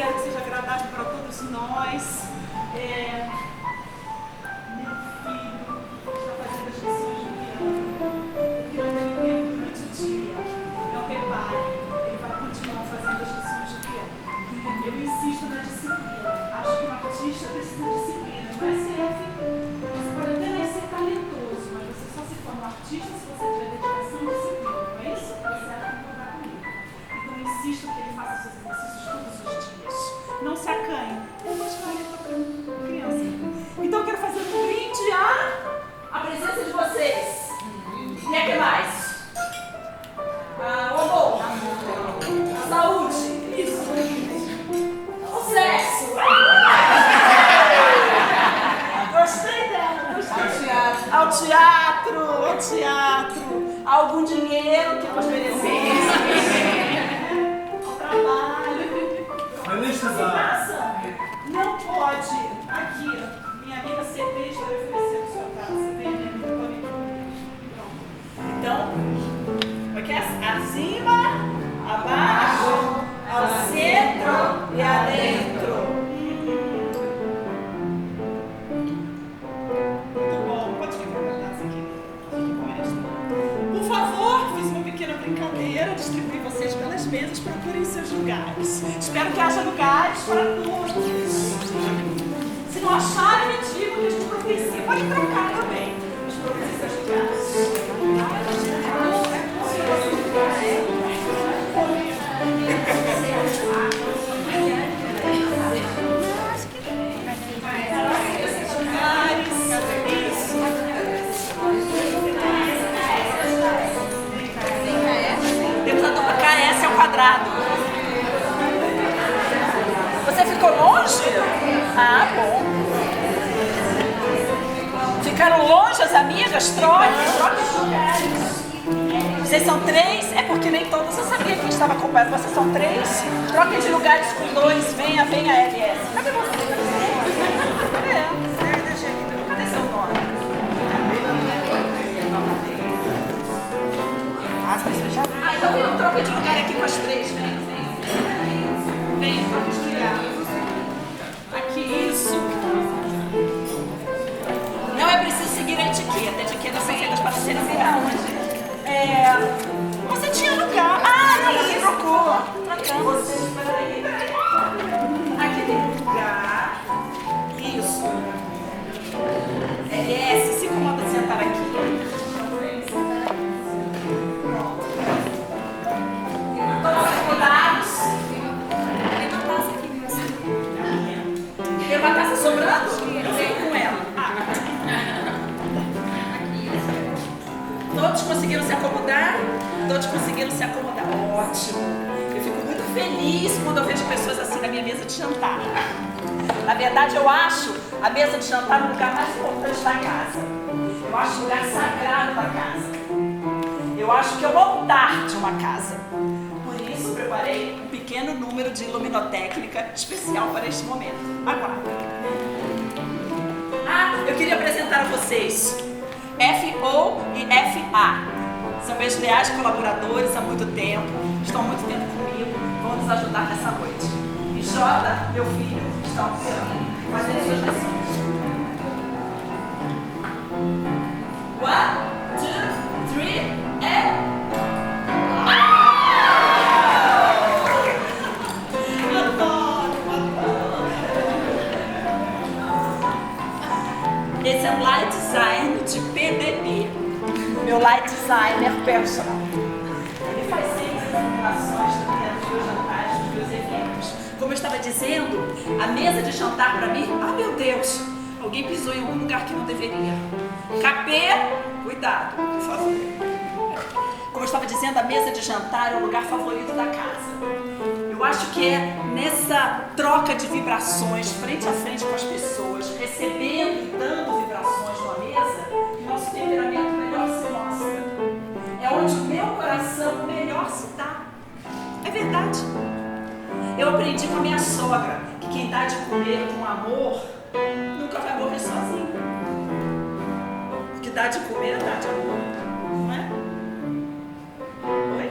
espero que seja agradável para todos nós. Meu filho está fazendo as lições do piano, porque não teve tempo durante o dia. Não repare, ele vai continuar fazendo as lições do piano. Eu insisto na disciplina. Acho que um artista precisa de disciplina. Não é CF. Você pode até nem ser talentoso, mas você só se torna um artista se você tiver dedicação e disciplina. Não é isso? Você vai concordar comigo. Então eu insisto que ele faça seus exercícios todos os dias. Não se acanhe. Eu vou te falar para criança. Então eu quero fazer um brinde à presença de vocês. E a que mais? O amor. A saúde. Isso. O sexo. Gostei dela. Gostei. Ao teatro. A algum dinheiro que nós merecemos. Ao trabalho. Não pode. Aqui, minha amiga CP está oferecendo sua casa. Vem, minha amiga, pode. Pronto. Então, porque acima, abaixo, ao centro e adentro. Muito bom. Pode ficar com a taça aqui. Fique com esta. Por favor, fiz uma pequena brincadeira. Distribuí vocês pelas mesas. Procurem seus lugares. Espero que haja lugares para todos. Se não acharem, me digam que a gente providencia. Pode trocar também. Mas providencia seus lugares. Temos a dupla KS ao quadrado. Você ficou longe? Ah, bom. Ficaram longe as amigas? Troque de lugares. Vocês são 3? É porque nem todos eu sabia quem estava acompanhando. Vocês são 3? Troquem de lugares com 2. Venha, LS. Cadê você? Cadê seu nome? Então eu troco de lugar aqui com as 3. Vem, troca de lugar. Aqui, isso. Não é preciso seguir a etiqueta. Etiquetas são feitas para serem seguidas. Você tinha lugar. Não, você trocou. Trocamos. Espera aí. Aqui tem lugar. Isso. LS, se incomoda de sentar aqui. Pronto. Todos acomodados. Tem uma taça sobrando? Eu venho com ela. Todos conseguiram se acomodar? Todos conseguiram se acomodar. Ótimo. Eu fico muito feliz quando eu vejo pessoas assim na minha mesa de jantar. Na verdade, eu acho a mesa de jantar o lugar mais importante da casa. Eu acho o lugar sagrado da casa. Eu acho que é o altar de uma casa. Por isso, preparei um pequeno número de luminotécnica especial para este momento. Aguardem. Eu queria apresentar a vocês FO e FA. São meus leais colaboradores há muito tempo, estão há muito tempo comigo, vão nos ajudar nessa noite. E J, meu filho, está ao piano, fazendo suas lições. 1, 2, 3, and... Esse é um light design de PDP, meu light designer personal. Ele faz sempre as animações dos meus jantares, dos meus eventos. Como eu estava dizendo, a mesa de jantar para mim, meu Deus, alguém pisou em algum lugar que não deveria. Capê, cuidado, por favor. Como eu estava dizendo, a mesa de jantar é o lugar favorito da casa. Eu acho que é nessa troca de vibrações, frente a frente com as pessoas, recebendo e dando vibrações numa mesa, que nosso temperamento melhor se mostra. É onde o meu coração melhor se dá. É verdade. Eu aprendi com a minha sogra que quem dá de comer com amor nunca vai morrer sozinho. Porque dá de comer é dar de amor, não é? Oi?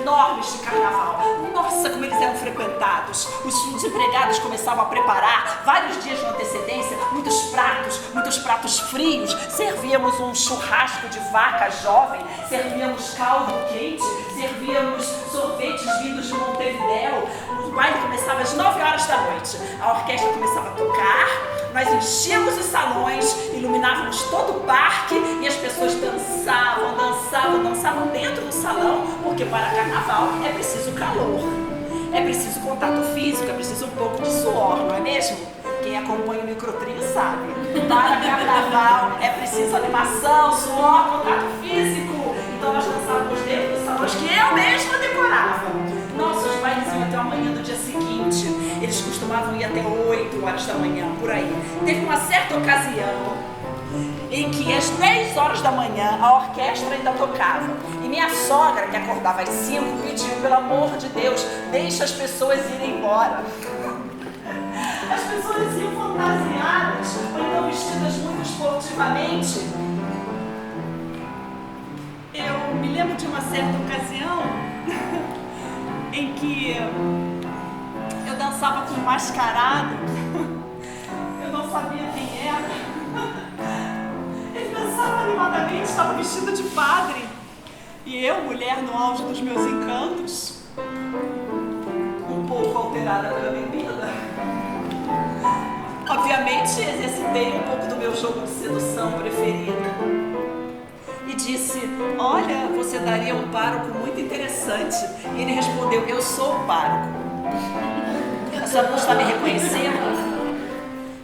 enormes de carnaval. Nossa, como eles eram frequentados. Os desempregados começavam a preparar vários dias de antecedência, muitos pratos frios. Servíamos um churrasco de vaca jovem, servíamos caldo quente, servíamos sorvetes vindos de Montevidéu. O baile começava às 9 horas da noite. A orquestra começava a tocar, nós enchíamos os salões, iluminávamos todo o parque e as pessoas dançavam dentro do salão, porque para carnaval é preciso calor, é preciso contato físico, é preciso um pouco de suor, não é mesmo? Quem acompanha o microtrio sabe. Para carnaval é preciso animação, suor, contato físico. Então nós dançávamos dentro dos salões que eu mesma decorava. Nossos bailes iam até amanhã do dia seguinte. Eles costumavam ir até 8 horas da manhã, por aí. Teve uma certa ocasião em que às 10 horas da manhã a orquestra ainda tocava. E minha sogra, que acordava às 5, pediu, pelo amor de Deus, deixa as pessoas irem embora. As pessoas iam fantasiadas, ou então vestidas muito esportivamente. Eu me lembro de uma certa ocasião em que eu dançava com um mascarado. Eu não sabia quem era. Ele dançava animadamente, estava vestido de padre. E eu, mulher no auge dos meus encantos, um pouco alterada pela bebida, obviamente exercitei um pouco do meu jogo de sedução preferido. E disse, olha, você daria um pároco muito interessante. E ele respondeu, eu sou o pároco. A senhora não está me reconhecendo?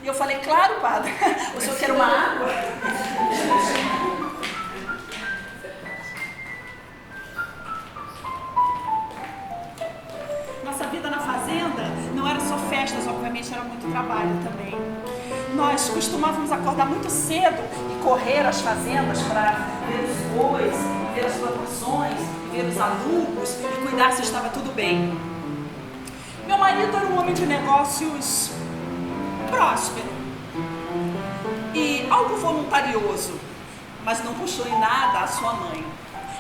E eu falei, claro, padre, o senhor quer uma água? Nossa vida na fazenda não era só festas, obviamente era muito trabalho também. Nós costumávamos acordar muito cedo e correr às fazendas para ver os bois, ver as plantações, ver os adubos e cuidar se estava tudo bem. Meu marido era um homem de negócios próspero e algo voluntarioso, mas não puxou em nada a sua mãe.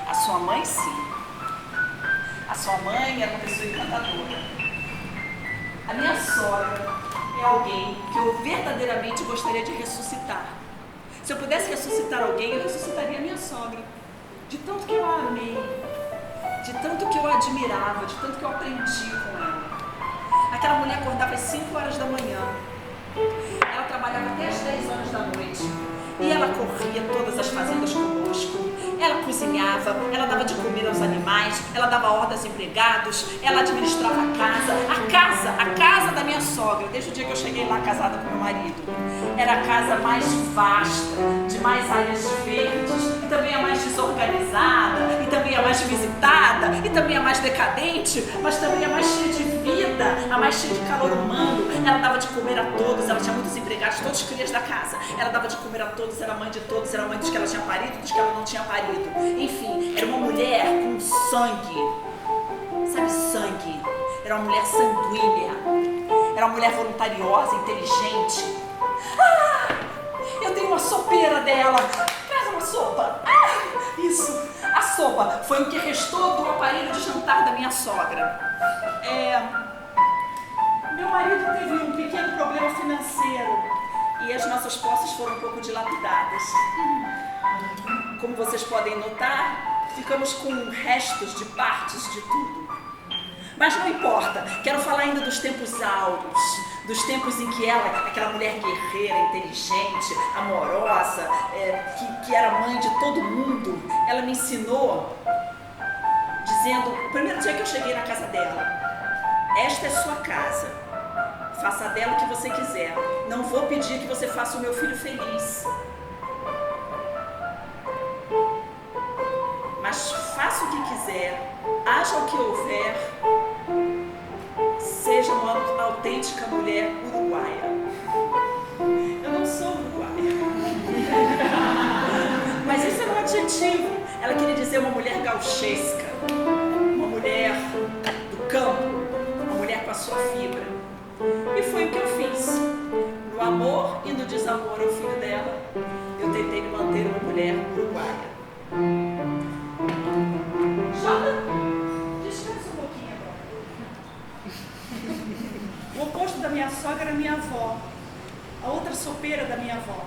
A sua mãe, sim. A sua mãe era uma pessoa encantadora. A minha sogra é alguém que eu verdadeiramente gostaria de ressuscitar. Se eu pudesse ressuscitar alguém, eu ressuscitaria a minha sogra. De tanto que eu a amei, de tanto que eu a admirava, de tanto que eu aprendi com ela. Aquela mulher acordava às 5 horas da manhã. Ela trabalhava até às 10 horas da noite. E ela corria todas as fazendas conosco. Ela cozinhava, ela dava de comer aos animais, ela dava ordem aos empregados, ela administrava a casa da minha sogra, desde o dia que eu cheguei lá casada com meu marido. Era a casa mais vasta, de mais áreas verdes, e também a mais desorganizada, e também a mais visitada, e também a mais decadente, mas também a mais cheia de vida, a mais cheia de calor humano. Ela dava de comer a todos, ela tinha muitos empregados, todos crias da casa. Ela dava de comer a todos, era mãe de todos, era mãe dos que ela tinha parido, dos que ela não tinha parido. Enfim, era uma mulher com sangue. Sabe, sangue? Era uma mulher sanguínea. Era uma mulher voluntariosa, inteligente. Eu tenho uma sopeira dela. Traz uma sopa. Isso. A sopa foi o que restou do aparelho de jantar da minha sogra. Meu marido teve um pequeno problema financeiro e as nossas posses foram um pouco dilapidadas. Como vocês podem notar, ficamos com restos de partes de tudo. Mas não importa, quero falar ainda dos tempos áureos, dos tempos em que ela, aquela mulher guerreira, inteligente, amorosa, que era mãe de todo mundo, ela me ensinou, dizendo, o primeiro dia que eu cheguei na casa dela, esta é sua casa, faça dela o que você quiser, não vou pedir que você faça o meu filho feliz. Mas faça o que quiser, haja o que houver, seja uma autêntica mulher uruguaia. Eu não sou uruguaia. Mas isso era um adjetivo. Ela queria dizer uma mulher gauchesca, uma mulher do campo, uma mulher com a sua fibra. E foi o que eu fiz. No amor e no desamor ao filho dela, eu tentei me manter uma mulher uruguaia. Jota, diz sogra era minha avó, a outra sopeira da minha avó.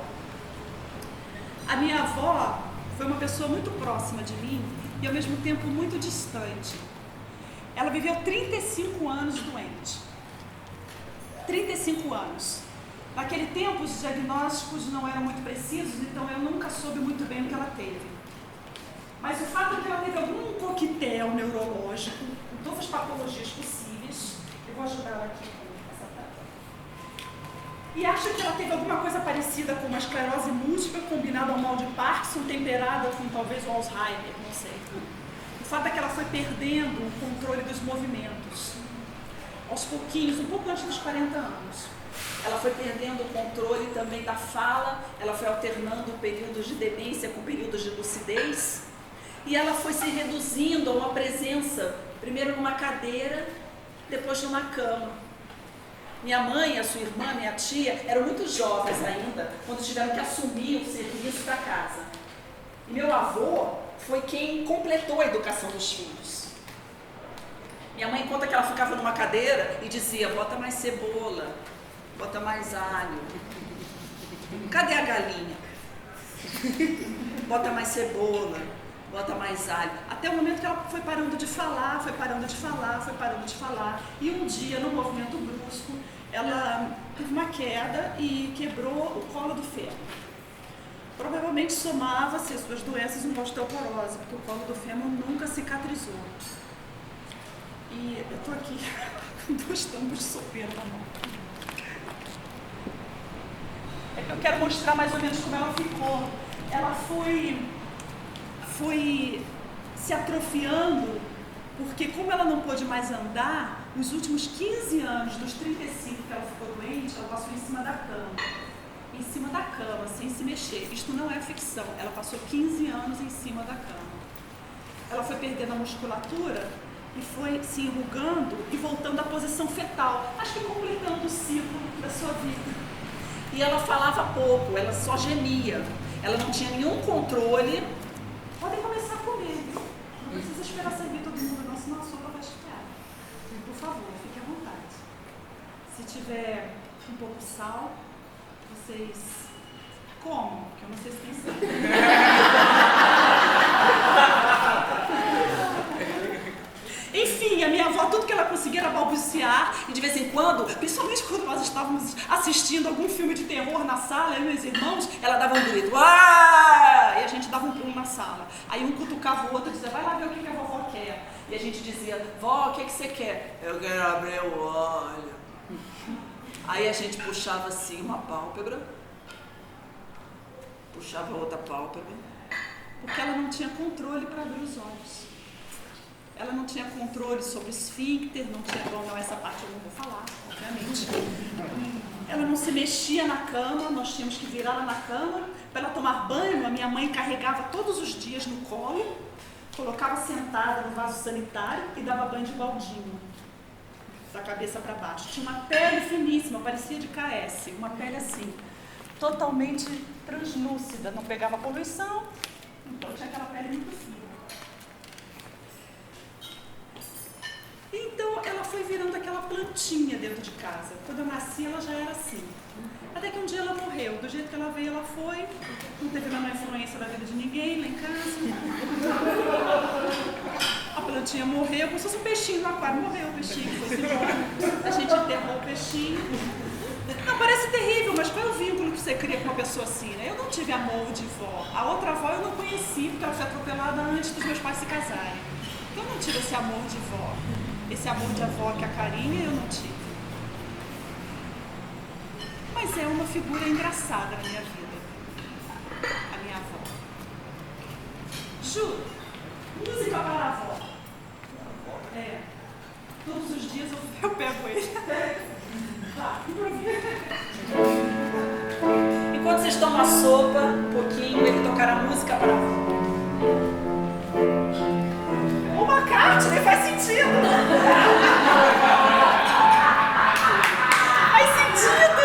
A minha avó foi uma pessoa muito próxima de mim e ao mesmo tempo muito distante. Ela viveu 35 anos doente. 35 anos. Naquele tempo os diagnósticos não eram muito precisos, então eu nunca soube muito bem o que ela teve. Mas o fato é que ela teve algum coquetel neurológico, com todas as patologias possíveis, eu vou ajudar ela aqui com essa tela. E acho que ela teve alguma coisa parecida com uma esclerose múltipla, combinada ao mal de Parkinson, temperada com talvez o Alzheimer, não sei. O fato é que ela foi perdendo o controle dos movimentos, aos pouquinhos, um pouco antes dos 40 anos. Ela foi perdendo o controle também da fala, ela foi alternando períodos de demência com períodos de lucidez, e ela foi se reduzindo a uma presença, primeiro numa cadeira, depois numa cama. Minha mãe, a sua irmã, minha tia, eram muito jovens ainda, quando tiveram que assumir o serviço da casa. E meu avô foi quem completou a educação dos filhos. Minha mãe conta que ela ficava numa cadeira e dizia, bota mais cebola, bota mais alho. Cadê a galinha? Bota mais cebola, bota mais alho. Até o momento que ela foi parando de falar, foi parando de falar, foi parando de falar. E um dia, num movimento brusco, ela teve uma queda e quebrou o colo do fêmur. Provavelmente somava-se às suas doenças uma osteoporose, porque o colo do fêmur nunca cicatrizou. E eu tô aqui com 2 tampos de sopeira na mão. Eu quero mostrar mais ou menos como ela ficou. Ela foi se atrofiando, porque como ela não pôde mais andar, os últimos 15 anos, dos 35 que ela ficou doente, ela passou em cima da cama. Em cima da cama, sem se mexer. Isto não é ficção, ela passou 15 anos em cima da cama. Ela foi perdendo a musculatura e foi se enrugando e voltando à posição fetal, acho que completando o ciclo da sua vida. E ela falava pouco, ela só gemia, ela não tinha nenhum controle. Podem começar a comer, viu? Não precisa esperar servir todo mundo, não, senão a sopa vai esfriar. Por favor, fique à vontade. Se tiver um pouco de sal, vocês comam, porque eu não sei se tem sal. Enfim, a minha avó, tudo que ela conseguia era balbuciar, e de vez em quando, principalmente quando nós estávamos assistindo algum filme de terror na sala, eu e meus irmãos, ela dava um grito, ah! E a gente dava um pulo na sala. Aí um cutucava o outro e dizia, vai lá ver o que a vovó quer. E a gente dizia, vó, o que você quer? Eu quero abrir o olho. Aí a gente puxava assim uma pálpebra, puxava outra pálpebra, porque ela não tinha controle para abrir os olhos. Ela não tinha controle sobre o esfíncter, não tinha, bom, não, essa parte eu não vou falar, obviamente. Ela não se mexia na cama, nós tínhamos que virá-la na cama. Para ela tomar banho, a minha mãe carregava todos os dias no colo, colocava sentada no vaso sanitário e dava banho de baldinho, da cabeça para baixo. Tinha uma pele finíssima, parecia de KS, uma pele assim, totalmente translúcida, não pegava poluição, então tinha aquela pele muito fina. Então ela foi virando aquela plantinha dentro de casa. Quando eu nasci ela já era assim. Até que um dia ela morreu. Do jeito que ela veio, ela foi. Não teve a menor influência na vida de ninguém lá em casa. A plantinha morreu, como se fosse um peixinho no aquário. Morreu o peixinho, foi embora. A gente enterrou o peixinho. Não, parece terrível, mas qual é o vínculo que você cria com uma pessoa assim, né? Eu não tive amor de vó. A outra avó eu não conheci, porque ela foi atropelada antes dos meus pais se casarem. Então eu não tive esse amor de vó. Esse amor de avó que a carinha eu não tive. Mas é uma figura engraçada na minha vida. A minha avó. Juro. Música para a avó. É. Todos os dias eu pego ele. Tá, enquanto vocês tomam a sopa, um pouquinho, ele tocará música para a avó. O McCartney faz sentido. Faz sentido.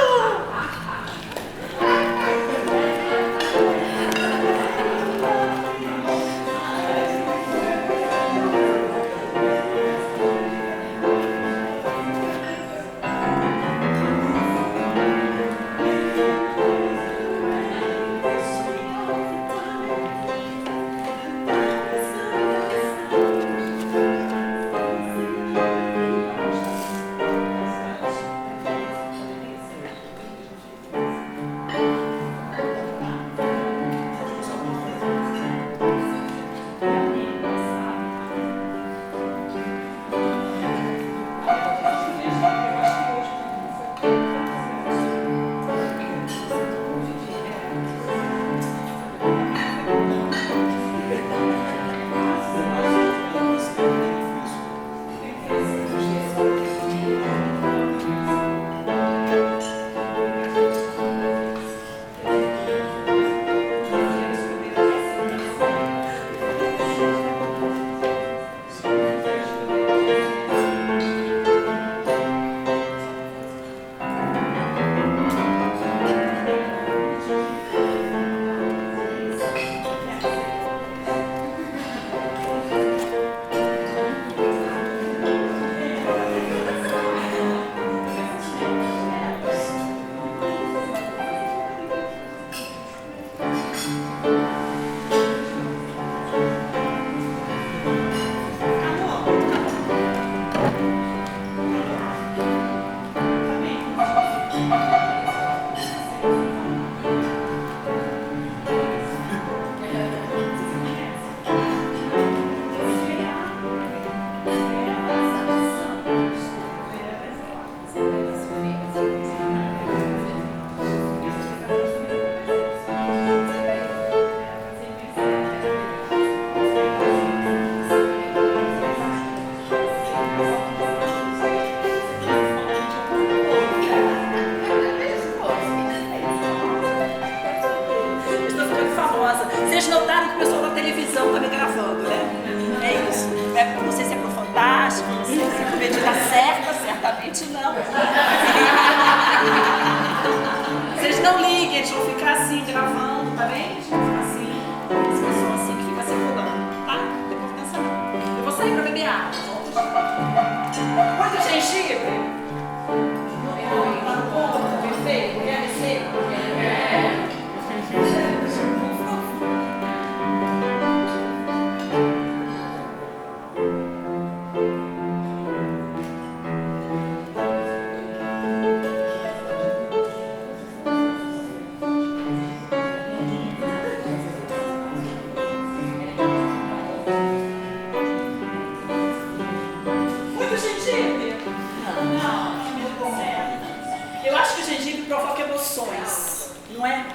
acho, não sei se a medida certa, certamente não. Vocês não liguem, eles vão ficar assim gravando, tá bem? Eles vão ficar assim, esse pessoal assim que fica circulando, tá? Não tem importância não. Eu vou sair pra beber água, Muito gengibre? Não, tá no ponto, perfeito. Quer descer? Não é?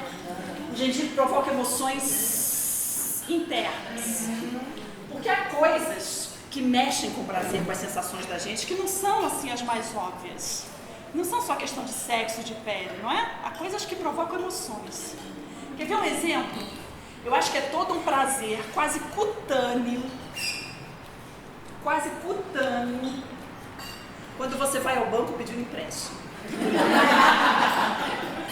O gengibre provoca emoções internas. Porque há coisas que mexem com o prazer, com as sensações da gente, que não são assim as mais óbvias. Não são só questão de sexo, de pele, não é? Há coisas que provocam emoções. Quer ver um exemplo? Eu acho que é todo um prazer quase cutâneo, quando você vai ao banco pedir um empréstimo.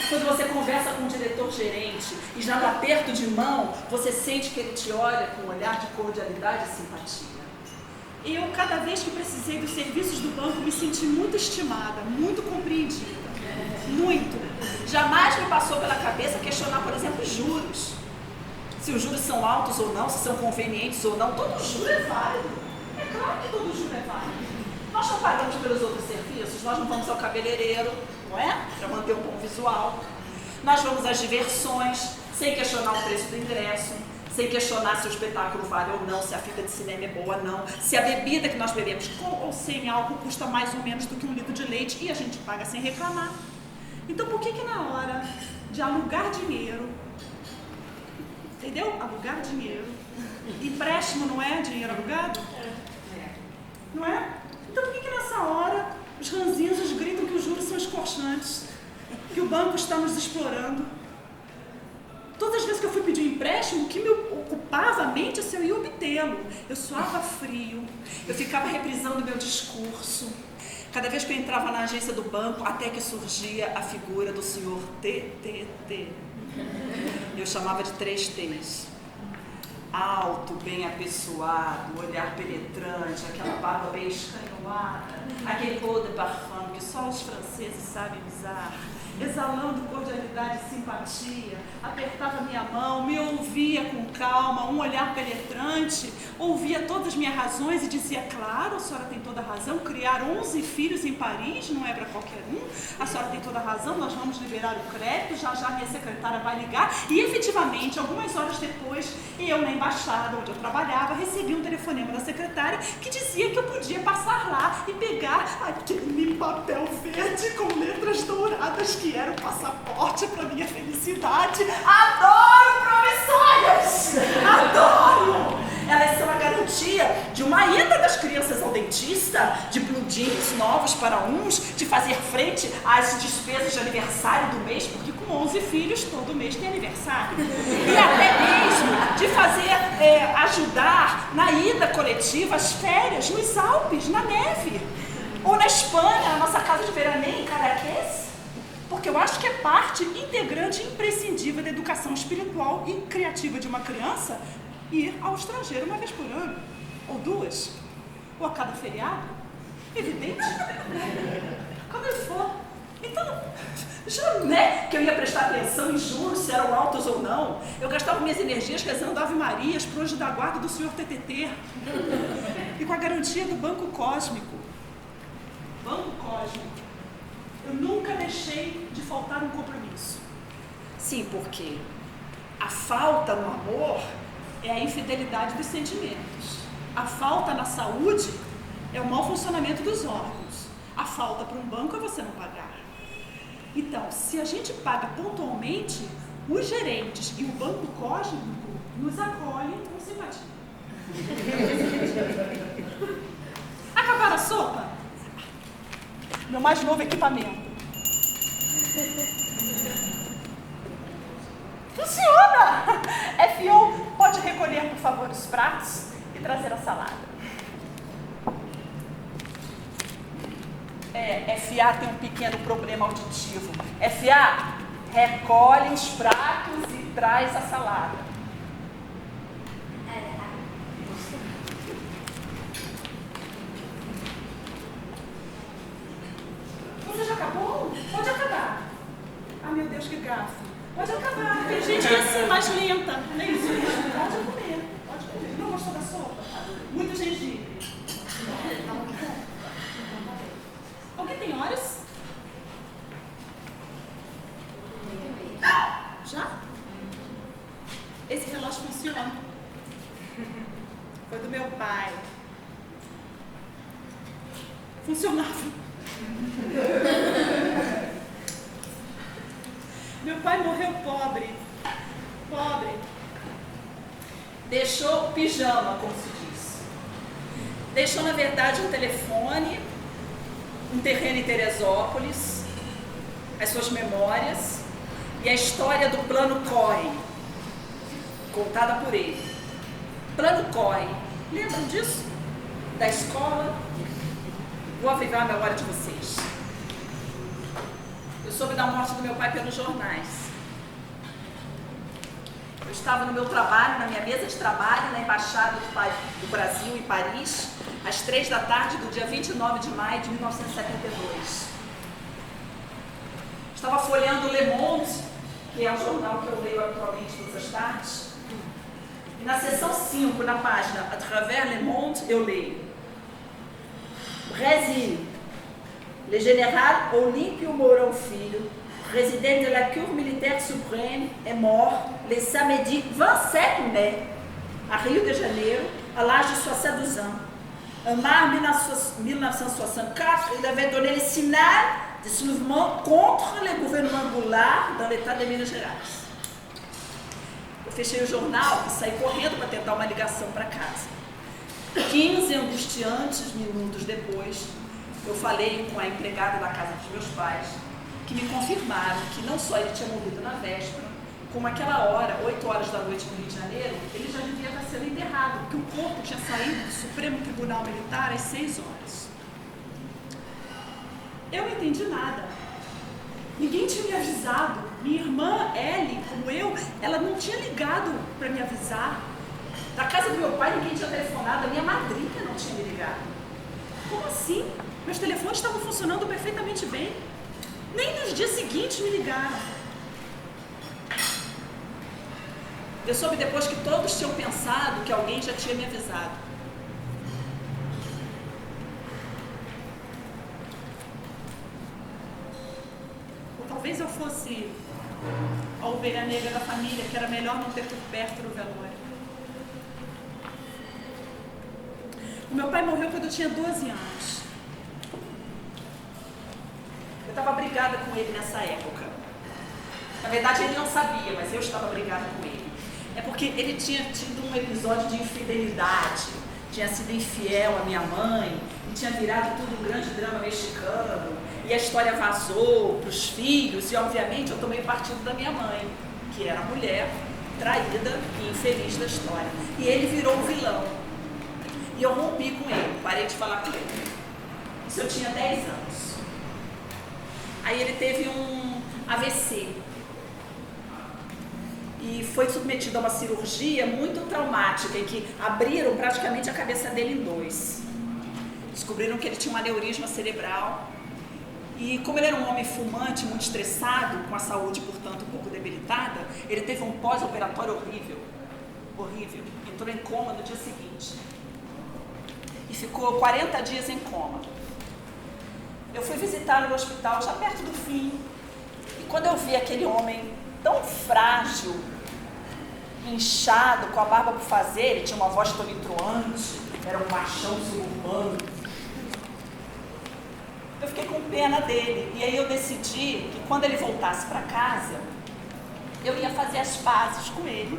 Quando você conversa com um diretor-gerente e já no aperto de mão, você sente que ele te olha com um olhar de cordialidade e simpatia. Eu, cada vez que precisei dos serviços do banco, me senti muito estimada, muito compreendida. Muito. Jamais me passou pela cabeça questionar, por exemplo, os juros. Se os juros são altos ou não, se são convenientes ou não, todo juro é válido. É claro que todo juro é válido. Nós não pagamos pelos outros serviços, nós não vamos ao cabeleireiro, não é? Para manter um bom visual. Nós vamos às diversões, sem questionar o preço do ingresso, sem questionar se o espetáculo vale ou não, se a fita de cinema é boa ou não, se a bebida que nós bebemos com ou sem álcool custa mais ou menos do que 1 litro de leite e a gente paga sem reclamar. Então por que na hora de alugar dinheiro, entendeu? Alugar dinheiro, empréstimo não é dinheiro alugado? Não é? Então por que nessa hora os ranzinhos gritam que os juros são escorchantes, que o banco está nos explorando? Todas as vezes que eu fui pedir um empréstimo, o que me ocupava a mente é se eu ia obtê-lo. Eu suava frio, eu ficava reprisando meu discurso. Cada vez que eu entrava na agência do banco, até que surgia a figura do senhor TTT. Eu chamava de 3 T's. Alto, bem apessoado, olhar penetrante, aquela barba bem escanhoada, aquele eau de parfum que só os franceses sabem usar, exalando cordialidade e simpatia, apertava minha mão, me ouvia com calma, um olhar penetrante, ouvia todas as minhas razões e dizia: claro, a senhora tem toda a razão, criar 11 filhos em Paris não é para qualquer um, a senhora tem toda a razão, nós vamos liberar o crédito, já já minha secretária vai ligar. E efetivamente, algumas horas depois, eu na embaixada onde eu trabalhava, recebi um telefonema da secretária que dizia que eu podia passar lá e pegar aquele papel verde com letras douradas que era o passaporte para minha felicidade. Adoro promissórias! Adoro! Elas são a garantia de uma ida das crianças ao dentista, de blue jeans novos para uns, de fazer frente às despesas de aniversário do mês, porque com 11 filhos todo mês tem aniversário. E até mesmo de fazer, ajudar na ida coletiva às férias, nos Alpes, na neve. Ou na Espanha, na nossa casa de veraneio em Cadaqués. Porque eu acho que é parte integrante e imprescindível da educação espiritual e criativa de uma criança ir ao estrangeiro uma vez por ano, ou 2, ou a cada feriado. Evidente. Quando eu for. Então, jamais que eu ia prestar atenção em juros, se eram altos ou não. Eu gastava minhas energias rezando Ave Marias pro anjo da guarda do senhor TTT. E com a garantia do Banco Cósmico. Banco Cósmico. Eu nunca deixei de faltar um compromisso. Sim, porque a falta no amor é a infidelidade dos sentimentos. A falta na saúde é o mau funcionamento dos órgãos. A falta para um banco é você não pagar. Então, se a gente paga pontualmente, os gerentes e o Banco Cósmico nos acolhem com simpatia. Acabaram a sopa? Meu mais novo equipamento. Funciona! FO, pode recolher, por favor, os pratos e trazer a salada. FA tem um pequeno problema auditivo. FA, recolhe os pratos e traz a salada. Você já acabou? Pode acabar. Ah, meu Deus, que gafe. Pode acabar. Tem gente que é assim, mais lenta. Nem isso. Pode comer. Pode comer. Não gostou da sopa? Muito gengibre. Alguém tem horas? Já? Esse relógio funciona. Foi do meu pai. Funcionava. Meu pai morreu pobre. Pobre. Deixou o pijama, como se diz. Deixou, na verdade, um telefone, um terreno em Teresópolis, as suas memórias e a história do Plano Cohen, contada por ele. Plano Cohen, lembram disso? Da escola? Vou avivar a memória de vocês. Eu soube da morte do meu pai pelos jornais. Eu estava no meu trabalho, na minha mesa de trabalho, na Embaixada do Brasil, em Paris, às 3 da tarde do dia 29 de maio de 1972. Estava folheando Le Monde, que é o jornal que eu leio atualmente todas as tardes. E na seção 5, na página A Travers Le Monde, eu leio: Brasil, le général Olímpio Mourão Filho, président de la Cour militaire suprême, est mort le samedi 27 mai, à Rio de Janeiro, à l'âge de 72 ans. En mars 1964, il avait donné le signal de soulèvement contre le gouvernement Goulart dans l'état de Minas Gerais. Eu fechei o jornal e saí correndo para tentar uma ligação para casa. 15 angustiantes minutos depois, eu falei com a empregada da casa dos meus pais, que me confirmaram que não só ele tinha morrido na véspera, como aquela hora, 8 horas da noite no Rio de Janeiro, ele já devia estar sendo enterrado, porque o corpo tinha saído do Supremo Tribunal Militar às 6 horas. Eu não entendi nada. Ninguém tinha me avisado. Minha irmã, Ellie, como eu, ela não tinha ligado para me avisar. Da casa do meu pai, ninguém tinha telefonado. A minha madrinha não tinha me ligado. Como assim? Meus telefones estavam funcionando perfeitamente bem. Nem nos dias seguintes me ligaram. Eu soube depois que todos tinham pensado que alguém já tinha me avisado. Ou talvez eu fosse a ovelha negra da família, que era melhor não ter por perto no velório. O meu pai morreu quando eu tinha 12 anos. Eu estava brigada com ele nessa época. Na verdade, ele não sabia, mas eu estava brigada com ele. É porque ele tinha tido um episódio de infidelidade, tinha sido infiel à minha mãe, e tinha virado tudo um grande drama mexicano, e a história vazou para os filhos, e obviamente eu tomei partido da minha mãe, que era a mulher traída e infeliz da história. E ele virou o vilão. E eu rompi com ele, parei de falar com ele. Isso eu tinha 10 anos. Aí ele teve um AVC. E foi submetido a uma cirurgia muito traumática, em que abriram praticamente a cabeça dele em 2. Descobriram que ele tinha um aneurisma cerebral. E como ele era um homem fumante, muito estressado, com a saúde, portanto, um pouco debilitada, ele teve um pós-operatório horrível. Horrível. Entrou em coma no dia seguinte. E ficou 40 dias em coma. Eu fui visitá-lo no hospital já perto do fim. E quando eu vi aquele homem tão frágil, inchado, com a barba por fazer, ele tinha uma voz tonitruante, era um machão suburbano. Eu fiquei com pena dele. E aí eu decidi que quando ele voltasse para casa, eu ia fazer as pazes com ele.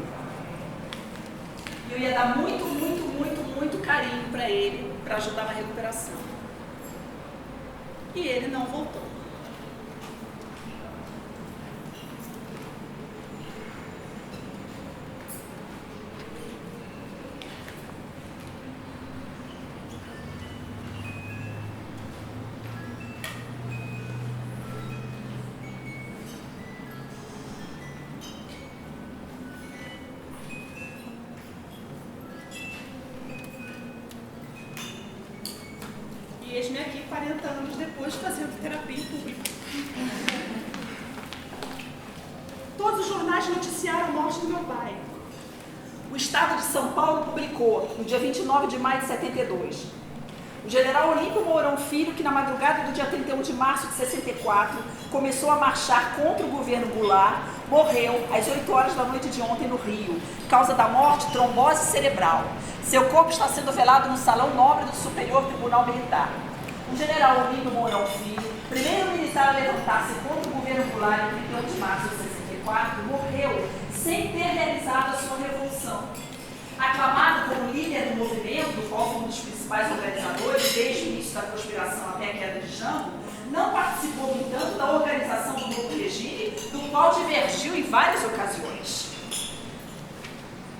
E eu ia dar muito carinho para ele, para ajudar na recuperação. E ele não voltou. E eis-me aqui 40 anos depois fazendo terapia em público. Todos os jornais noticiaram a morte do meu pai. O Estado de São Paulo publicou, no dia 29 de maio de 72, o general Olímpio Mourão Filho, que na madrugada do dia 31 de março de 64, começou a marchar contra o governo Goulart, morreu às 8 horas da noite de ontem no Rio. Causa da morte, trombose cerebral. Seu corpo está sendo velado no Salão Nobre do Superior Tribunal Militar. O general Olímpio Mourão Filho, primeiro militar a levantar-se contra o governo Goulart em 31 de março de 64, morreu sem ter realizado a sua revolução. Aclamado como líder do movimento, do qual foi um dos principais organizadores desde o início da conspiração até a queda de Jango, não participou, no entanto, da organização do novo regime, do qual divergiu em várias ocasiões.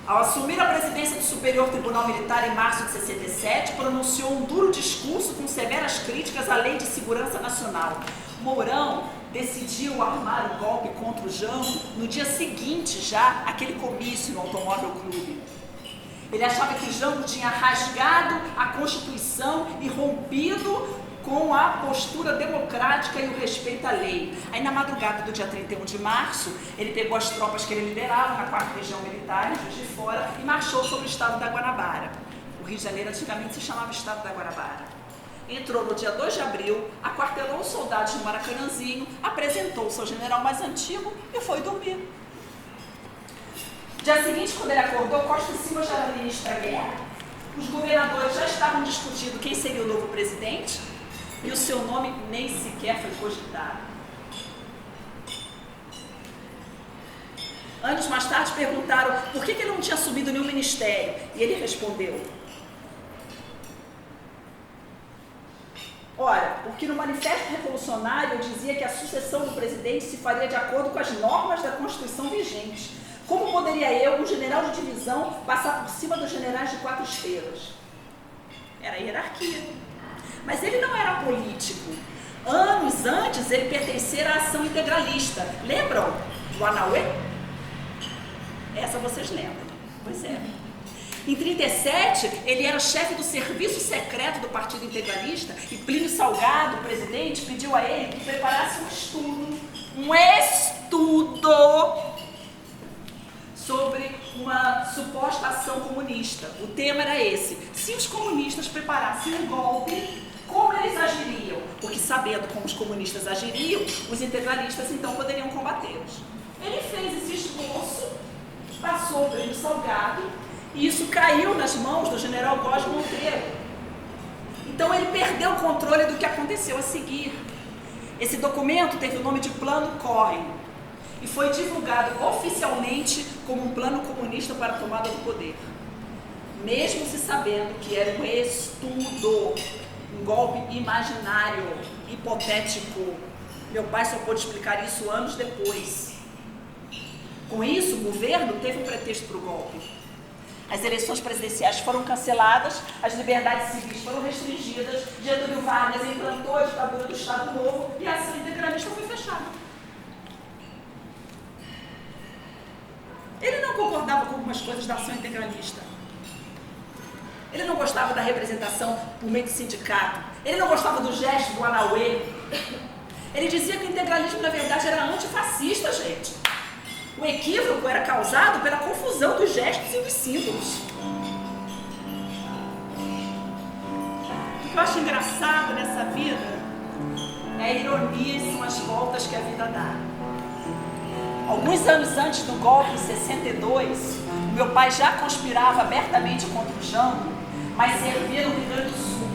Ao assumir a presidência do Superior Tribunal Militar em março de 67, pronunciou um duro discurso com severas críticas à Lei de Segurança Nacional. Mourão decidiu armar o golpe contra o Jango no dia seguinte, já, aquele comício no Automóvel Clube. Ele achava que o Jango tinha rasgado a Constituição e rompido com a postura democrática e o respeito à lei. Aí, na madrugada do dia 31 de março, ele pegou as tropas que ele liderava na 4ª Região Militar, em Juiz de Fora, e marchou sobre o estado da Guanabara. O Rio de Janeiro antigamente se chamava Estado da Guanabara. Entrou no dia 2 de abril, aquartelou os soldados no Maracanãzinho, apresentou o seu general mais antigo e foi dormir. Dia seguinte, quando ele acordou, Costa e Silva já era ministro da guerra. Os governadores já estavam discutindo quem seria o novo presidente e o seu nome nem sequer foi cogitado. Anos mais tarde perguntaram por que ele não tinha assumido nenhum ministério e ele respondeu: ora, porque no Manifesto Revolucionário eu dizia que a sucessão do presidente se faria de acordo com as normas da Constituição vigente. Como poderia eu, um general de divisão, passar por cima dos generais de 4 estrelas? Era a hierarquia. Mas ele não era político. Anos antes, ele pertencia à ação integralista. Lembram do Anauê? Essa vocês lembram. Pois é. Em 37, ele era chefe do serviço secreto do Partido Integralista e Plínio Salgado, o presidente, pediu a ele que preparasse um estudo sobre uma suposta ação comunista. O tema era esse: se os comunistas preparassem um golpe, como eles agiriam? Porque sabendo como os comunistas agiriam, os integralistas então poderiam combatê-los. Ele fez esse esboço, passou para o Salgado, e isso caiu nas mãos do general Góes Monteiro. Então ele perdeu o controle do que aconteceu a seguir. Esse documento teve o nome de Plano Cohen e foi divulgado oficialmente como um plano comunista para a tomada do poder, mesmo se sabendo que era um estudo, um golpe imaginário, hipotético. Meu pai só pôde explicar isso anos depois. Com isso, o governo teve um pretexto para o golpe. As eleições presidenciais foram canceladas, as liberdades civis foram restringidas, Getúlio Vargas implantou a ditadura do Estado Novo e a ação integralista foi fechada. Ele não concordava com algumas coisas da ação integralista. Ele não gostava da representação por meio de sindicato. Ele não gostava do gesto do Anauê. Ele dizia que o integralismo, na verdade, era antifascista, gente. O equívoco era causado pela confusão dos gestos e dos símbolos. O que eu acho engraçado nessa vida é a ironia e são as voltas que a vida dá. Alguns anos antes do golpe, em 62, meu pai já conspirava abertamente contra o Jango, mas servia no Rio Grande do Sul.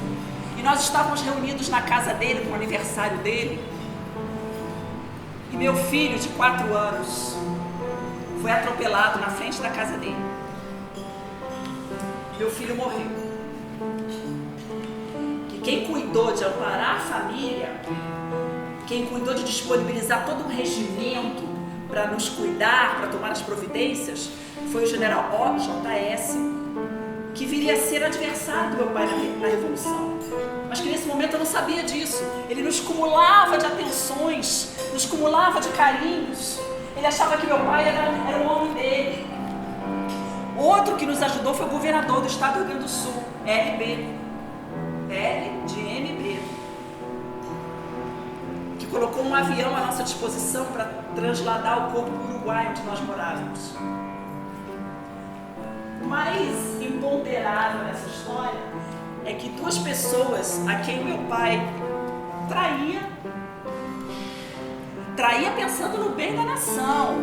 E nós estávamos reunidos na casa dele, no aniversário dele, e meu filho, de 4 anos, foi atropelado na frente da casa dele. Meu filho morreu. E quem cuidou de amparar a família, quem cuidou de disponibilizar todo um regimento para nos cuidar, para tomar as providências, foi o general OJS, que viria a ser adversário do meu pai na Revolução. Mas que nesse momento eu não sabia disso. Ele nos cumulava de atenções, nos cumulava de carinhos. Ele achava que meu pai era o homem dele. Outro que nos ajudou foi o governador do estado do Rio Grande do Sul, LB. L de MB. avião à nossa disposição para trasladar o corpo para o Uruguai, onde nós morávamos. O mais imponderável nessa história é que duas pessoas a quem meu pai traía pensando no bem da nação,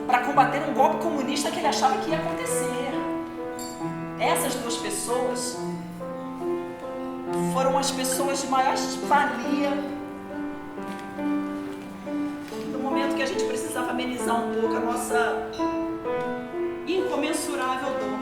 para combater um golpe comunista que ele achava que ia acontecer. Essas duas pessoas foram as pessoas de maior valia no momento que a gente precisava amenizar um pouco a nossa incomensurável dor.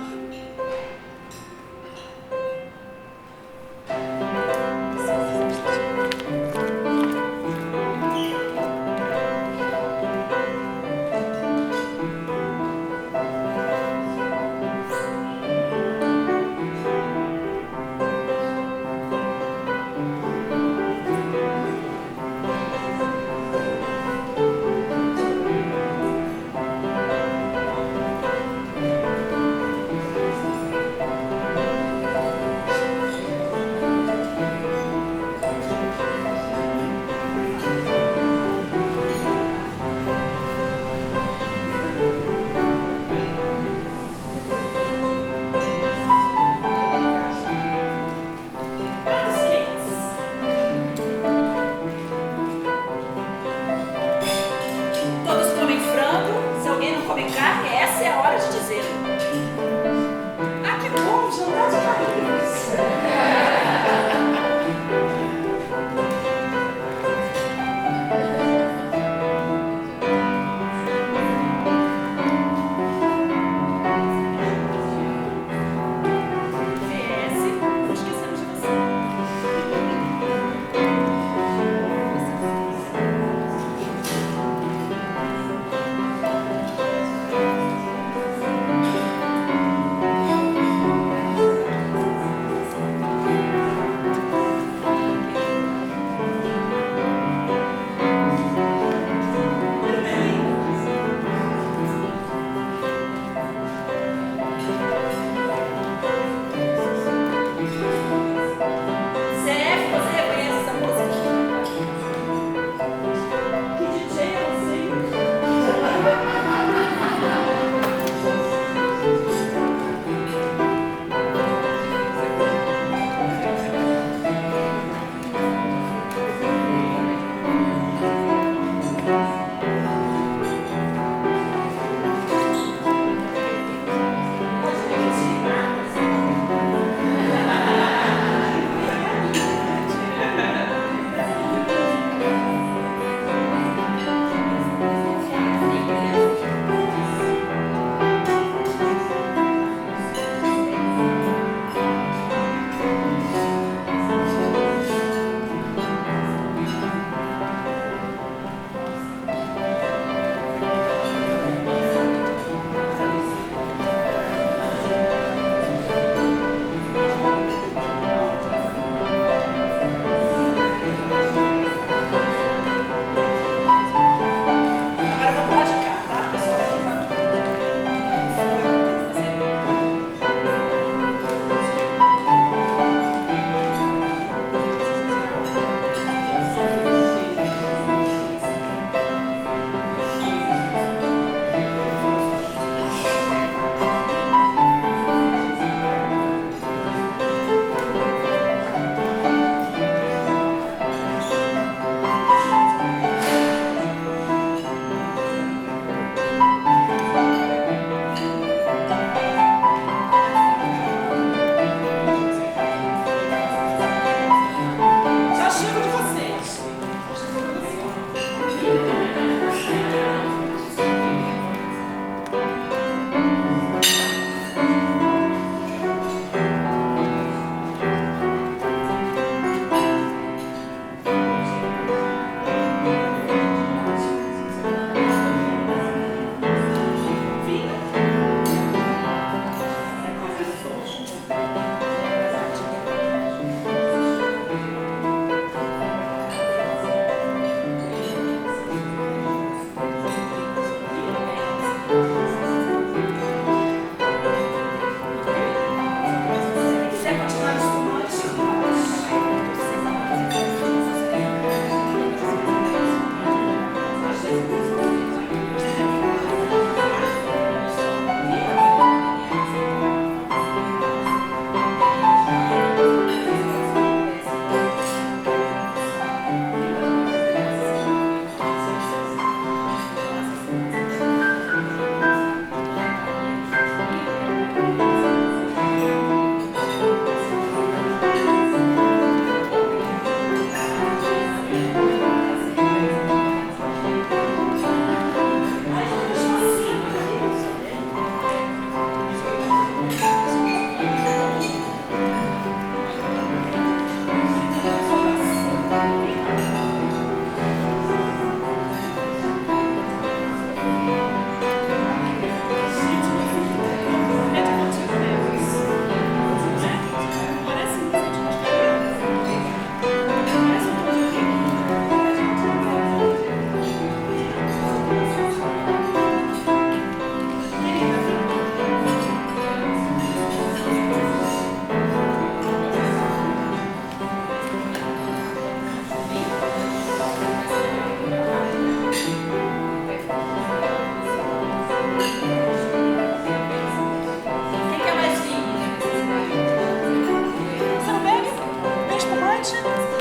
pode.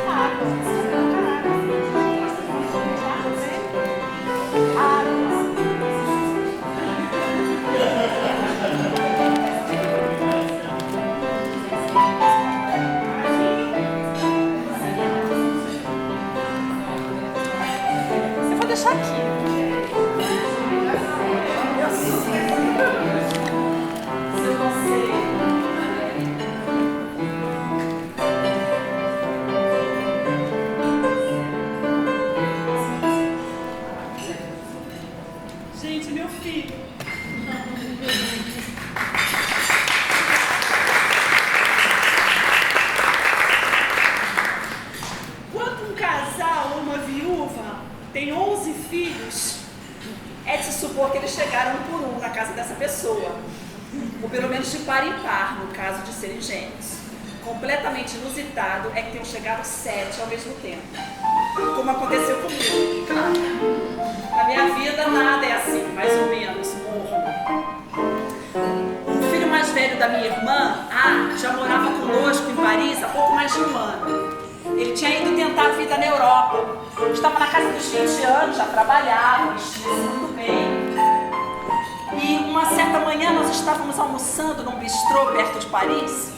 Água. Eu vou deixar aqui. Gente, meu filho. Quando um casal ou uma viúva tem 11 filhos, é de se supor que eles chegaram um por um na casa dessa pessoa. Ou pelo menos de par em par, no caso de serem gêmeos. Completamente inusitado é que tenham chegado 7 ao mesmo tempo. Como aconteceu comigo, claro. Na minha vida nada é assim, mais ou menos, morno. O filho mais velho da minha irmã, já morava conosco em Paris há pouco mais de um ano. Ele tinha ido tentar a vida na Europa. Estava na casa dos 20 anos, já trabalhava, vestia-se muito bem. E uma certa manhã nós estávamos almoçando num bistrô perto de Paris.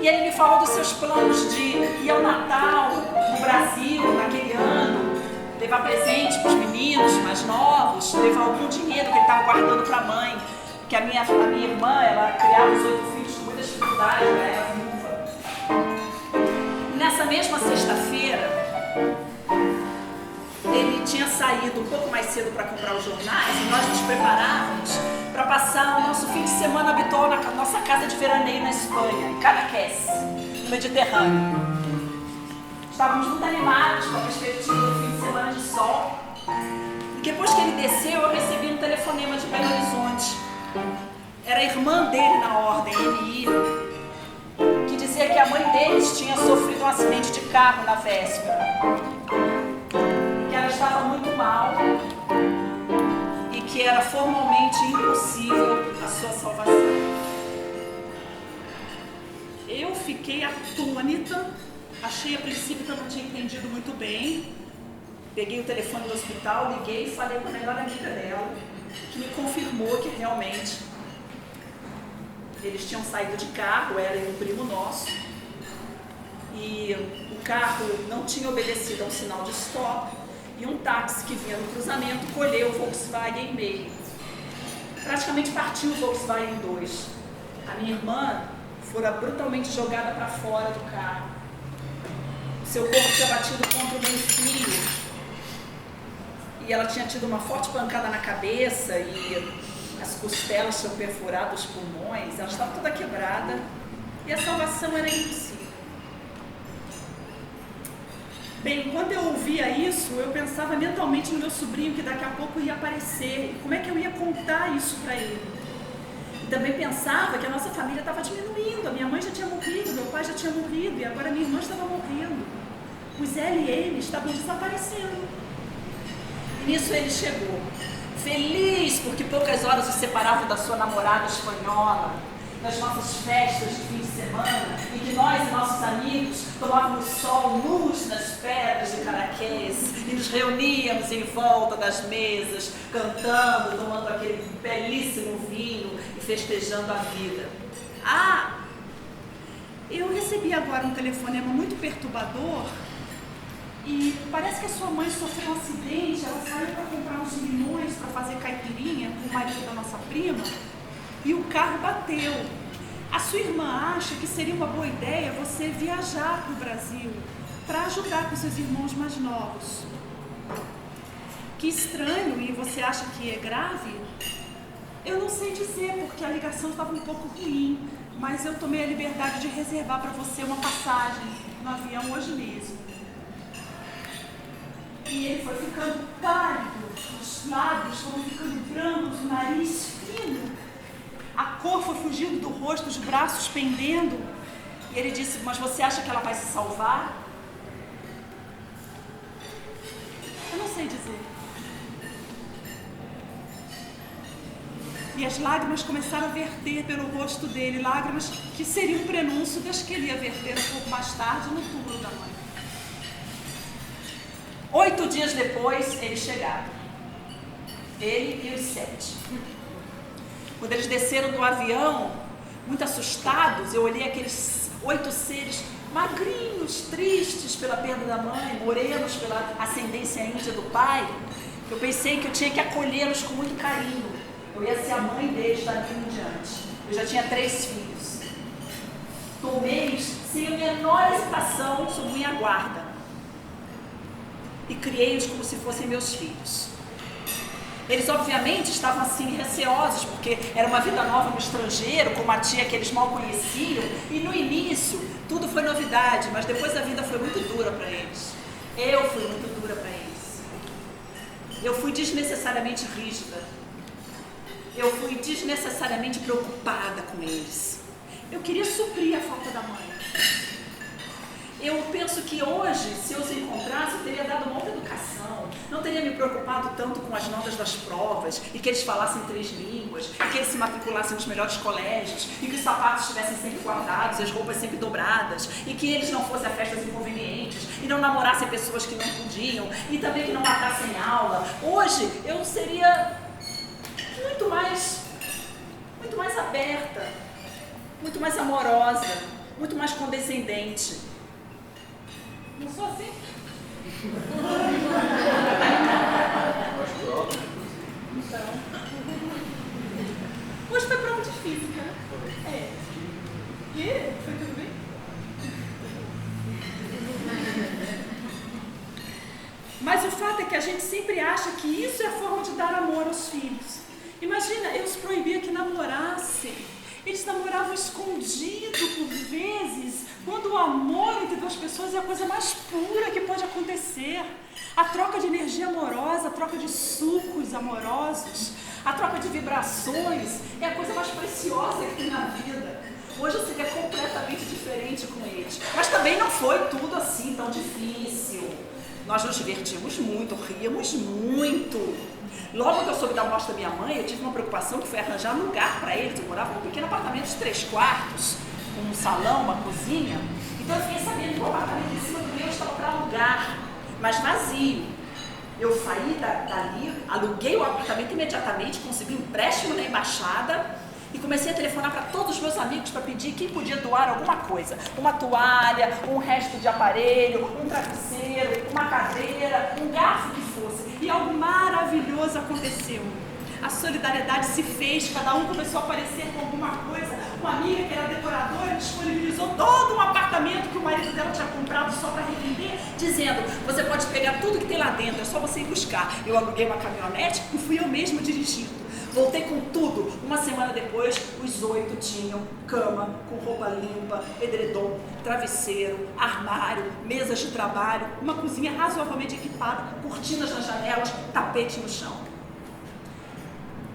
E ele me falou dos seus planos de ir ao Natal no Brasil naquele ano, levar presente para os meninos mais novos, levar algum dinheiro que ele estava guardando para a mãe, porque a minha irmã, ela criava os 8 filhos com muita dificuldade, ela era viúva. Nessa mesma sexta-feira, ele tinha saído um pouco mais cedo para comprar os jornais e nós nos preparávamos para passar o nosso fim de semana habitual na nossa casa de veraneio na Espanha, em Cadaqués, no Mediterrâneo. Estávamos muito animados com a perspectiva do fim de semana de sol. E depois que ele desceu, eu recebi um telefonema de Belo Horizonte. Era a irmã dele na ordem, MI, que dizia que a mãe deles tinha sofrido um acidente de carro na véspera. Que ela estava muito mal e que era formalmente impossível a sua salvação. Eu fiquei atônita, achei a princípio que eu não tinha entendido muito bem. Peguei o telefone do hospital, liguei e falei com a melhor amiga dela, que me confirmou que realmente eles tinham saído de carro, ela e um primo nosso, e o carro não tinha obedecido a um sinal de stop, e um táxi que vinha no cruzamento colheu o Volkswagen meio. Praticamente partiu o Volkswagen 2. A minha irmã fora brutalmente jogada para fora do carro. Seu corpo tinha batido contra o meio-fio e ela tinha tido uma forte pancada na cabeça e as costelas tinham perfurado os pulmões. Ela estava toda quebrada e a salvação era impossível. Bem, quando eu ouvia isso, eu pensava mentalmente no meu sobrinho que daqui a pouco ia aparecer. Como é que eu ia contar isso para ele? E também pensava que a nossa família estava diminuindo. A minha mãe já tinha morrido, meu pai já tinha morrido e agora minha irmã estava morrendo. Os L e ele estavam desaparecendo. E nisso ele chegou, feliz porque poucas horas o separavam da sua namorada espanhola, nas nossas festas de fim de semana, em que nós e nossos amigos tomávamos sol nus nas pedras de Cadaqués e nos reuníamos em volta das mesas, cantando, tomando aquele belíssimo vinho e festejando a vida. Eu recebi agora um telefonema muito perturbador e parece que a sua mãe sofreu um acidente. Ela saiu para comprar uns limões para fazer caipirinha com o marido da nossa prima e o carro bateu. A sua irmã acha que seria uma boa ideia você viajar para o Brasil para ajudar com seus irmãos mais novos. Que estranho, e você acha que é grave? Eu não sei dizer, porque a ligação estava um pouco ruim, mas eu tomei a liberdade de reservar para você uma passagem no avião hoje mesmo. E ele foi ficando pálido, os lábios foram ficando brancos, o nariz fino. A cor foi fugindo do rosto, os braços pendendo. E ele disse, mas você acha que ela vai se salvar? Eu não sei dizer. E as lágrimas começaram a verter pelo rosto dele, lágrimas que seriam um prenúncio das que ele ia verter um pouco mais tarde no túmulo da mãe. 8 dias depois, eles chegaram. Ele e os 7. Quando eles desceram do avião, muito assustados, eu olhei aqueles 8 seres magrinhos, tristes pela perda da mãe, morenos pela ascendência índia do pai. Eu pensei que eu tinha que acolhê-los com muito carinho. Eu ia ser a mãe deles daqui em diante. Eu já tinha 3 filhos. Tomei-os sem a menor hesitação sob minha guarda. E criei-os como se fossem meus filhos. Eles obviamente estavam assim receosos, porque era uma vida nova no estrangeiro, com uma tia que eles mal conheciam, e no início tudo foi novidade, mas depois a vida foi muito dura para eles. Eu fui muito dura para eles. Eu fui desnecessariamente rígida. Eu fui desnecessariamente preocupada com eles. Eu queria suprir a falta da mãe. Eu penso que hoje, se eu os encontrasse, eu teria dado uma outra educação. Não teria me preocupado tanto com as notas das provas, e que eles falassem 3 línguas, e que eles se matriculassem nos melhores colégios, e que os sapatos estivessem sempre guardados, as roupas sempre dobradas, e que eles não fossem a festas inconvenientes, e não namorassem pessoas que não podiam, e também que não matassem aula. Hoje, eu seria muito mais aberta, muito mais amorosa, muito mais condescendente. Não sou assim? Então. Hoje foi prova de física, né? É. E foi tudo bem? Mas o fato é que a gente sempre acha que isso é a forma de dar amor aos filhos. Imagina, eu os proibia que namorassem. Eles namoravam escondido por vezes, quando o amor entre 2 pessoas é a coisa mais pura que pode acontecer. A troca de energia amorosa, a troca de sucos amorosos, a troca de vibrações é a coisa mais preciosa que tem na vida. Hoje eu seria completamente diferente com eles. Mas também não foi tudo assim tão difícil. Nós nos divertimos muito, ríamos muito. Logo que eu soube da morte da minha mãe, eu tive uma preocupação que foi arranjar um lugar para eles. Eu morava num pequeno apartamento de 3 quartos, com um salão, uma cozinha. Então eu fiquei sabendo que o apartamento em cima do meu estava para alugar, mas vazio. Eu saí dali, aluguei o apartamento imediatamente, consegui um empréstimo na embaixada e comecei a telefonar para todos os meus amigos para pedir quem podia doar alguma coisa. Uma toalha, um resto de aparelho, um travesseiro, uma cadeira, um garfo que fosse. E algo maravilhoso aconteceu. A solidariedade se fez, cada um começou a aparecer com alguma coisa. Uma amiga que era decoradora disponibilizou todo um apartamento que o marido dela tinha comprado só para revender, dizendo, você pode pegar tudo que tem lá dentro, é só você ir buscar. Eu aluguei uma caminhonete e fui eu mesma dirigindo. Voltei com tudo. Uma semana depois, os 8 tinham cama, com roupa limpa, edredom, travesseiro, armário, mesas de trabalho, uma cozinha razoavelmente equipada, cortinas nas janelas, tapete no chão.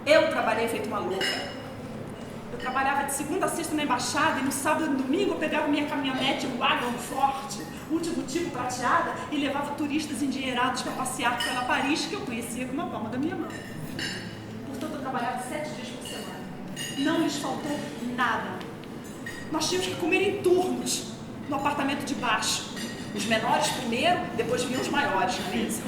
Eu trabalhei feito uma louca. Eu trabalhava de segunda a sexta na embaixada e no sábado e no domingo eu pegava minha caminhonete, um wagon forte, último tipo prateada, e levava turistas endinheirados para passear pela Paris, que eu conhecia com uma palma da minha mão. Portanto, eu trabalhava 7 dias por semana. Não lhes faltou nada. Nós tínhamos que comer em turnos no apartamento de baixo. Os menores primeiro, depois vinham os maiores na mesa.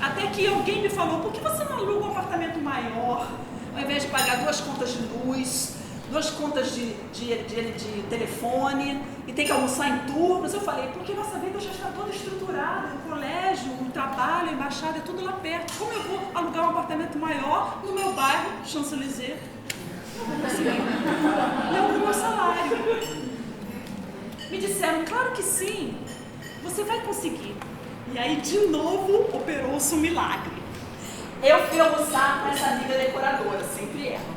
Até que alguém me falou, por que você não aluga um apartamento maior? Ao invés de pagar 2 contas de luz, 2 contas de telefone e ter que almoçar em turnos, eu falei, porque nossa vida já está toda estruturada, o colégio, o trabalho, a embaixada, é tudo lá perto. Como eu vou alugar um apartamento maior no meu bairro, Champs-Élysées? Não vou conseguir. Não com o meu salário. Me disseram, claro que sim, você vai conseguir. E aí, de novo, operou-se um milagre. Eu fui almoçar com essa amiga decoradora, sempre ela.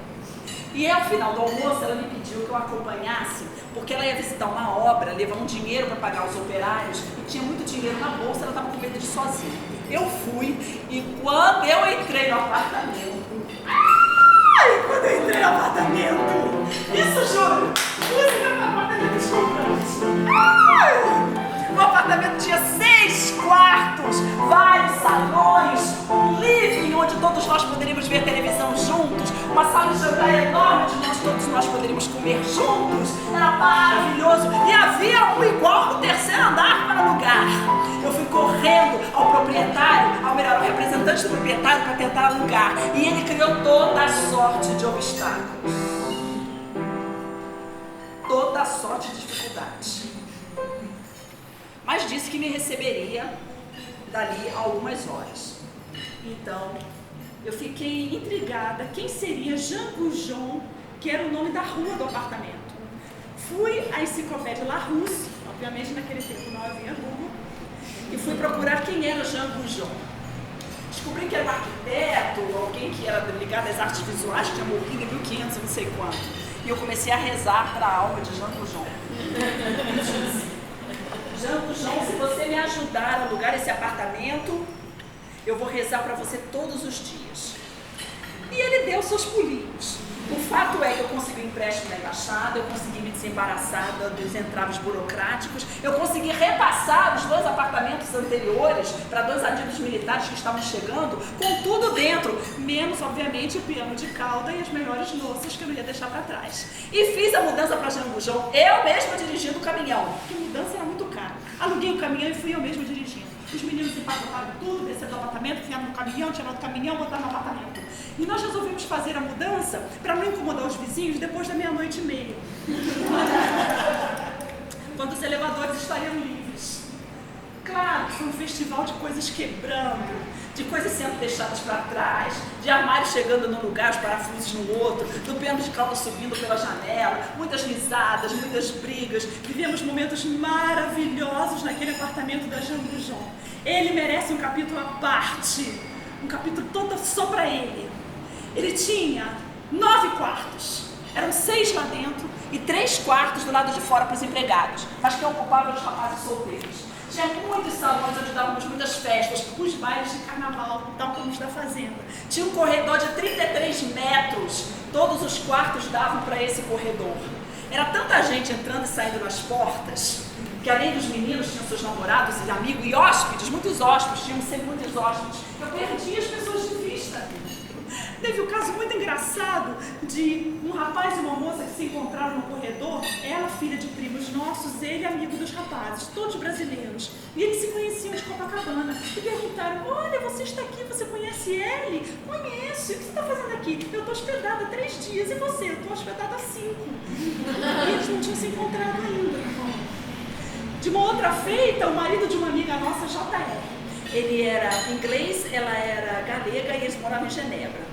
E ao final do almoço, ela me pediu que eu acompanhasse, porque ela ia visitar uma obra, levar um dinheiro para pagar os operários, e tinha muito dinheiro na bolsa, ela estava com medo de ir sozinha. Eu fui, e quando eu entrei no apartamento, isso, juro, música para apartamento descontante. O apartamento tinha 6 quartos, vários salões, um living onde todos nós poderíamos ver televisão juntos, jantar enorme, onde todos nós poderíamos comer juntos. Era maravilhoso. E havia um igual no terceiro andar para alugar. Eu fui correndo ao proprietário, ao melhor, ao representante do proprietário para tentar alugar. E ele criou toda a sorte de obstáculos. Toda a sorte de dificuldades. Mas disse que me receberia dali a algumas horas. Então, eu fiquei intrigada quem seria Jean Goujon, que era o nome da rua do apartamento. Fui à enciclopédia Larousse, obviamente naquele tempo não havia Google, e fui procurar quem era Jean Goujon. Descobri que era um arquiteto, alguém que era ligado às artes visuais, que tinha morrido em 1500, não sei quanto. E eu comecei a rezar para a alma de Jean Goujon. Jean Goujon, se você me ajudar a alugar esse apartamento, eu vou rezar para você todos os dias. E ele deu seus pulinhos. O fato é que eu consegui um empréstimo na embaixada, eu consegui me desembaraçar dos entraves burocráticos, eu consegui repassar os 2 apartamentos anteriores para 2 adidos militares que estavam chegando, com tudo dentro, menos, obviamente, o piano de cauda e as melhores louças que eu não ia deixar para trás. E fiz a mudança para Jean Goujon, eu mesma dirigindo o caminhão, porque mudança era muito caro. Aluguei o caminhão e fui eu mesma dirigindo. Os meninos empacotava tudo, desceram do apartamento, enfiaram no caminhão, tiraram do caminhão, botaram no apartamento. E nós resolvimos fazer a mudança para não incomodar os vizinhos depois da 00:30. Quando os elevadores estariam livres. Claro que foi um festival de coisas quebrando, de coisas sendo deixadas para trás, de armários chegando num lugar, os parafusos no outro, do piano de cauda subindo pela janela, muitas risadas, muitas brigas. Vivemos momentos maravilhosos naquele apartamento da Jean Goujon. Ele merece um capítulo à parte, um capítulo todo só para ele. Ele tinha 9 quartos, eram 6 lá dentro e 3 quartos do lado de fora para os empregados, mas que ocupavam os rapazes solteiros. Tinha muitos salões onde dávamos muitas festas, os bailes de carnaval, tal como os da fazenda. Tinha um corredor de 33 metros, todos os quartos davam para esse corredor. Era tanta gente entrando e saindo nas portas, que além dos meninos tinham seus namorados e amigos e hóspedes, muitos hóspedes, tinham sempre muitos hóspedes. Eu perdi as pessoas de vista. Teve um caso muito engraçado de um rapaz e uma moça que se encontraram no corredor, ela filha de primos nossos, ele amigo dos rapazes, todos brasileiros. E eles se conheciam de Copacabana e perguntaram: olha, você está aqui, você conhece ele? Conheço, e o que você está fazendo aqui? Eu estou hospedada há 3 dias, e você? Eu estou hospedada há 5. E eles não tinham se encontrado ainda. De uma outra feita, o marido de uma amiga nossa, JR. Ele era inglês, ela era galega e eles moravam em Genebra.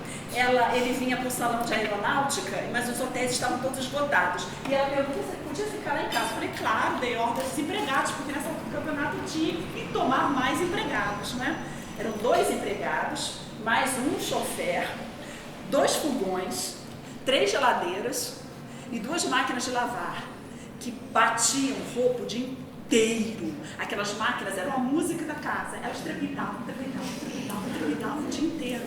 Ele vinha para o salão de aeronáutica, mas os hotéis estavam todos esgotados. E ela perguntou se podia ficar lá em casa. Eu falei, claro, dei ordem aos empregados, porque nessa altura do campeonato tinha que tomar mais empregados, né? Eram 2 empregados, mais um chofer, 2 fogões, 3 geladeiras e 2 máquinas de lavar, que batiam roupa o dia inteiro. Aquelas máquinas eram a música da casa, elas trepitavam o dia inteiro.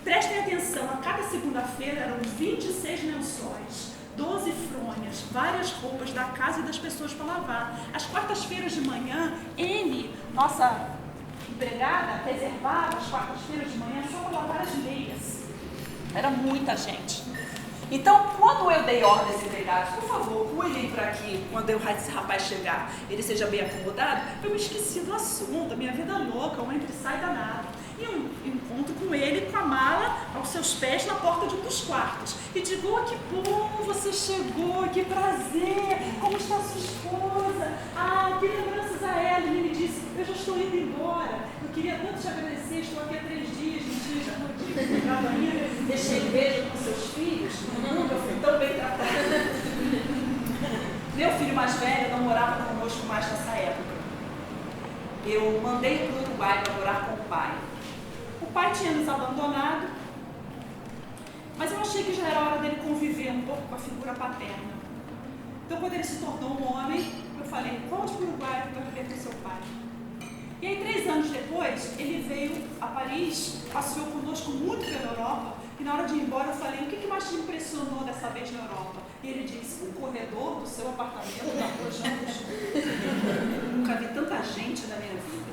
Prestem atenção, a cada segunda-feira eram 26 lençóis, 12 fronhas, várias roupas da casa e das pessoas para lavar. Às quartas-feiras de manhã, nossa empregada, reservava as quartas-feiras de manhã só para lavar as meias. Era muita gente. Então, quando eu dei ordem aos empregados, por favor, cuidem para que, quando esse rapaz chegar, ele seja bem acomodado, eu me esqueci do assunto, a minha vida louca, um entra e sai danado. E eu encontro com ele, com a mala aos seus pés na porta de um dos quartos. E digo: oh, que bom, você chegou, que prazer, como está sua esposa? Ah, que lembranças a ela. E ele me disse: eu já estou indo embora, eu queria tanto te agradecer, estou aqui há 3 dias, mentira, já não tinha encontrado ainda, deixei beijo com seus filhos, nunca fui tão bem tratada. Meu filho mais velho não morava conosco mais nessa época. Eu mandei para o Uruguai para morar com o pai. O pai tinha nos abandonado, mas eu achei que já era hora dele conviver um pouco com a figura paterna. Então, quando ele se tornou um homem, eu falei: volte para o Uruguai para viver com seu pai. E aí, 3 anos depois, ele veio a Paris, passeou conosco muito pela Europa, e na hora de ir embora eu falei: o que mais te impressionou dessa vez na Europa? E ele disse: o corredor do seu apartamento na rua Jean Goujon. Nunca vi tanta gente na minha vida.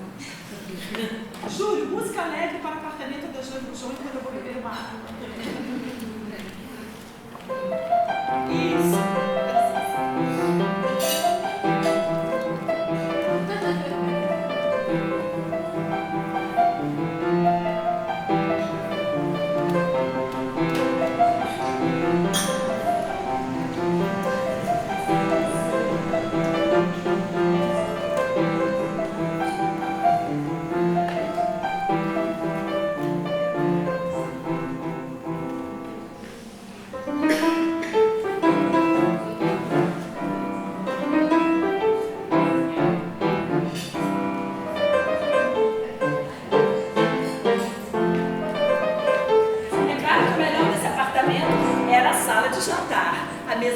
Júlio, música alegre para o apartamento da Jean Goujon enquanto eu vou beber uma água. Isso.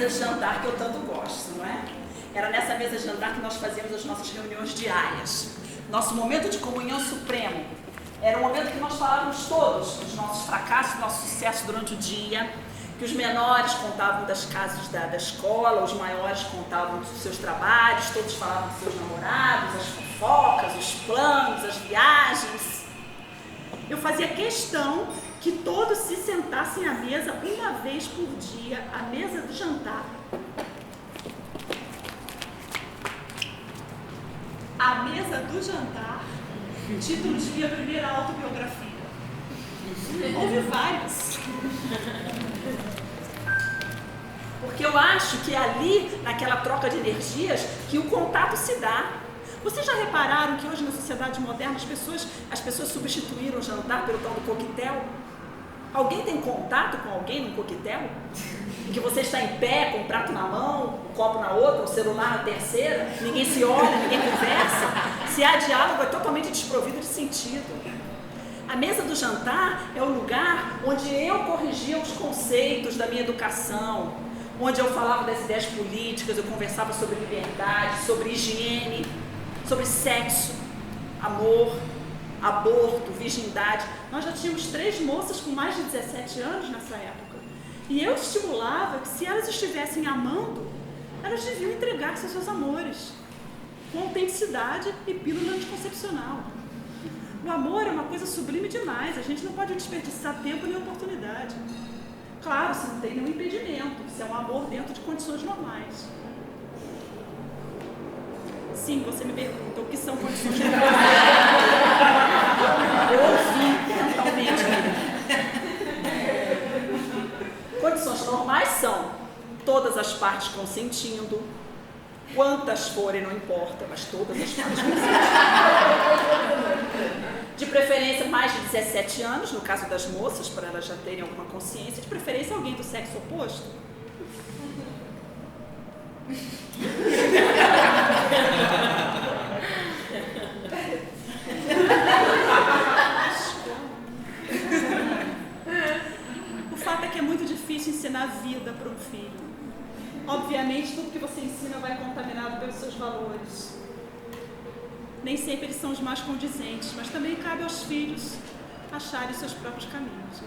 Jantar que eu tanto gosto, não é? Era nessa mesa de jantar que nós fazíamos as nossas reuniões diárias. Nosso momento de comunhão supremo. Era um momento que nós falávamos todos dos nossos fracassos, do nosso sucesso durante o dia, que os menores contavam das casas da escola, os maiores contavam dos seus trabalhos, todos falavam dos seus namorados, as fofocas, os planos, as viagens. Eu fazia questão que todos se sentassem à mesa uma vez por dia, à mesa do jantar. A mesa do jantar, título de minha primeira autobiografia. Houve vários. Porque eu acho que é ali, naquela troca de energias, que o contato se dá. Vocês já repararam que hoje na sociedade moderna as pessoas substituíram o jantar pelo tal do coquetel? Alguém tem contato com alguém no coquetel? Em que você está em pé, com um prato na mão, um copo na outra, um celular na terceira, ninguém se olha, ninguém conversa. Se há diálogo, é totalmente desprovido de sentido. A mesa do jantar é o lugar onde eu corrigia os conceitos da minha educação, onde eu falava das ideias políticas, eu conversava sobre liberdade, sobre higiene, sobre sexo, amor, aborto, virgindade. Nós já tínhamos 3 moças com mais de 17 anos nessa época. E eu estimulava que se elas estivessem amando, elas deviam entregar-se aos seus amores, com autenticidade e pílula anticoncepcional. O amor é uma coisa sublime demais, a gente não pode desperdiçar tempo nem oportunidade. Claro, se não tem nenhum impedimento, se é um amor dentro de condições normais. Sim, você me pergunta o que são condições normais. Eu ouvi mentalmente. Condições normais são todas as partes consentindo, quantas forem não importa, mas todas as partes consentindo. De preferência mais de 17 anos, no caso das moças, para elas já terem alguma consciência, de preferência alguém do sexo oposto. O fato é que é muito difícil ensinar vida para um filho. Obviamente, tudo que você ensina vai contaminado pelos seus valores. Nem sempre eles são os mais condizentes, mas também cabe aos filhos acharem seus próprios caminhos.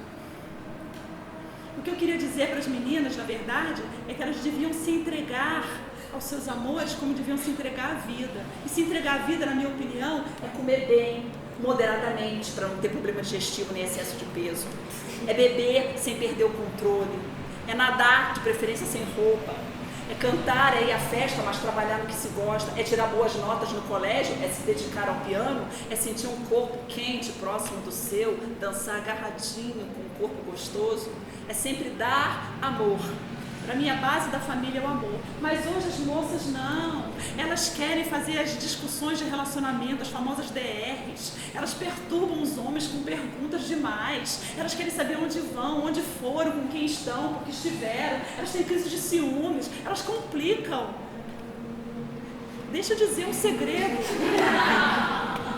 O que eu queria dizer para as meninas, na verdade, é que elas deviam se entregar aos seus amores como deviam se entregar à vida. E se entregar à vida, na minha opinião, é comer bem, moderadamente, para não ter problema digestivo nem excesso de peso. É beber sem perder o controle. É nadar, de preferência sem roupa. É cantar, é ir à festa, mas trabalhar no que se gosta. É tirar boas notas no colégio, é se dedicar ao piano, é sentir um corpo quente próximo do seu, dançar agarradinho com um corpo gostoso. É sempre dar amor. Para mim, a base da família é o amor. Mas hoje as moças não. Elas querem fazer as discussões de relacionamento, as famosas DRs. Elas perturbam os homens com perguntas demais. Elas querem saber onde vão, onde foram, com quem estão, por que estiveram. Elas têm crise de ciúmes. Elas complicam. Deixa eu dizer um segredo.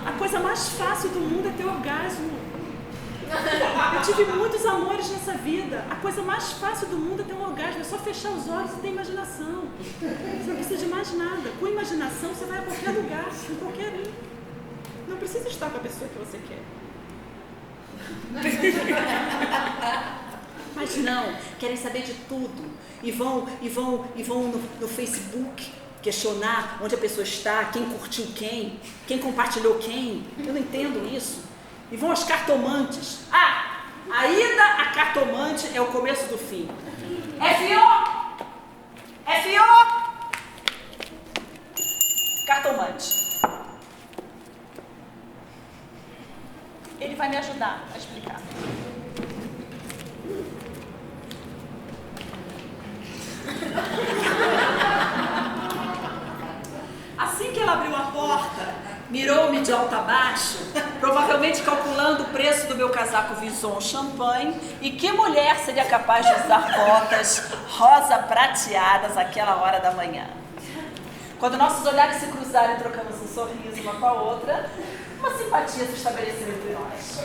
A coisa mais fácil do mundo é ter orgasmo. Eu tive muitos amores nessa vida. A coisa mais fácil do mundo é ter um orgasmo. É só fechar os olhos e ter imaginação. Você não precisa de mais nada. Com imaginação você vai a qualquer lugar, em qualquer um. Não precisa estar com a pessoa que você quer. Mas não, querem saber de tudo. E vão no Facebook questionar onde a pessoa está, quem curtiu quem compartilhou quem. Eu não entendo isso. E vão aos cartomantes. A ida a cartomante é o começo do fim. F.O. F.O. Cartomante. Ele vai me ajudar a explicar. Assim que ela abriu a porta, mirou-me de alto a baixo, provavelmente calculando o preço do meu casaco Vison champanhe e que mulher seria capaz de usar botas rosa prateadas àquela hora da manhã. Quando nossos olhares se cruzaram e trocamos um sorriso uma com a outra, uma simpatia se estabeleceu entre nós.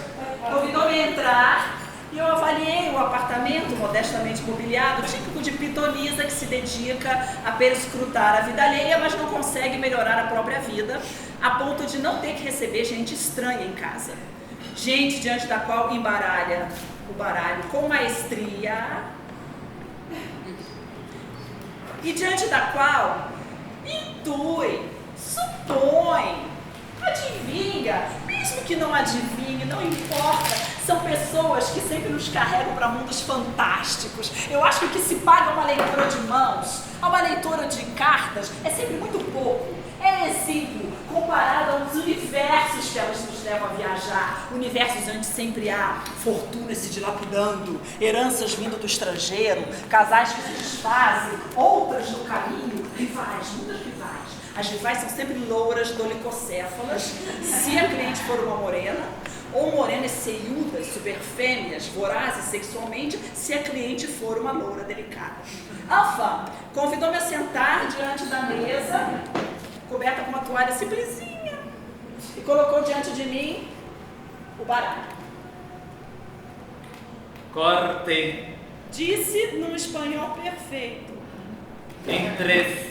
Convidou-me a entrar e eu avaliei o apartamento modestamente mobiliado, típico de pitonisa que se dedica a perscrutar a vida alheia, mas não consegue melhorar a própria vida, a ponto de não ter que receber gente estranha em casa. Gente diante da qual embaralha o baralho com maestria e diante da qual intui, supõe, adivinha, mesmo que não adivinhe, não importa. São pessoas que sempre nos carregam para mundos fantásticos. Eu acho que o que se paga a uma leitora de mãos, a uma leitora de cartas, é sempre muito pouco. É exíguo comparado aos universos que elas nos levam a viajar. Universos onde sempre há fortunas se dilapidando, heranças vindo do estrangeiro, casais que se desfazem, outras no caminho, rivais, muitas rivais. As rivais são sempre louras, dolicocéfalas, se a cliente for uma morena, ou morenas ceiudas, superfêmeas, vorazes sexualmente, se a cliente for uma loura delicada. Enfin, convidou-me a sentar diante da mesa, coberta com uma toalha simplesinha, e colocou diante de mim o baralho. Corte. Disse num espanhol perfeito. En tres.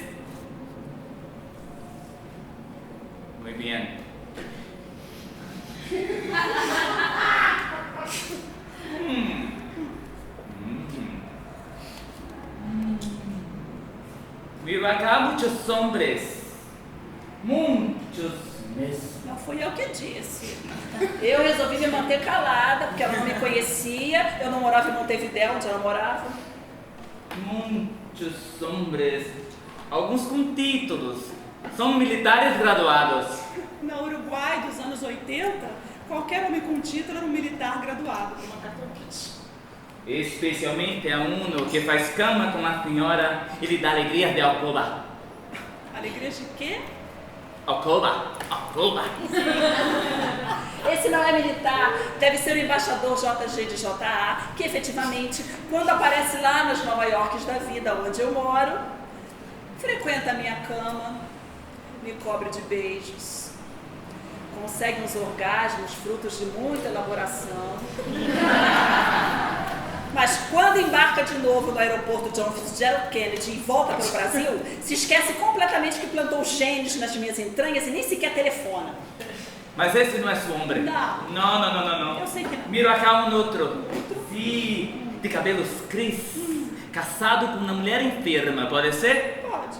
Muy bien. Miro acá muchos hombres. Muchos mesmo. Não fui eu que disse. Eu resolvi me manter calada, porque ela não me conhecia, eu não morava em Montevidéu, onde ela morava. Muchos hombres. Alguns com títulos. São militares graduados. No Uruguai dos anos 80, qualquer homem com título era um militar graduado. Especialmente a um que faz cama com a senhora e lhe dá alegrias de alcoba. Alegria de quê? Alcoba, alcoba. Esse não é militar, deve ser o embaixador JG de JA, que efetivamente, quando aparece lá nas Nova Yorks da vida, onde eu moro, frequenta a minha cama, me cobre de beijos, consegue uns orgasmos frutos de muita elaboração. Mas quando embarca de novo no aeroporto John Fitzgerald Kennedy e volta para o Brasil, se esquece completamente que plantou genes nas minhas entranhas e nem sequer telefona. Mas esse não é seu homem. Não. Não. Eu sei que não. Miro acá um outro. Sim, de cabelos cris, casado com uma mulher enferma, pode ser? Pode.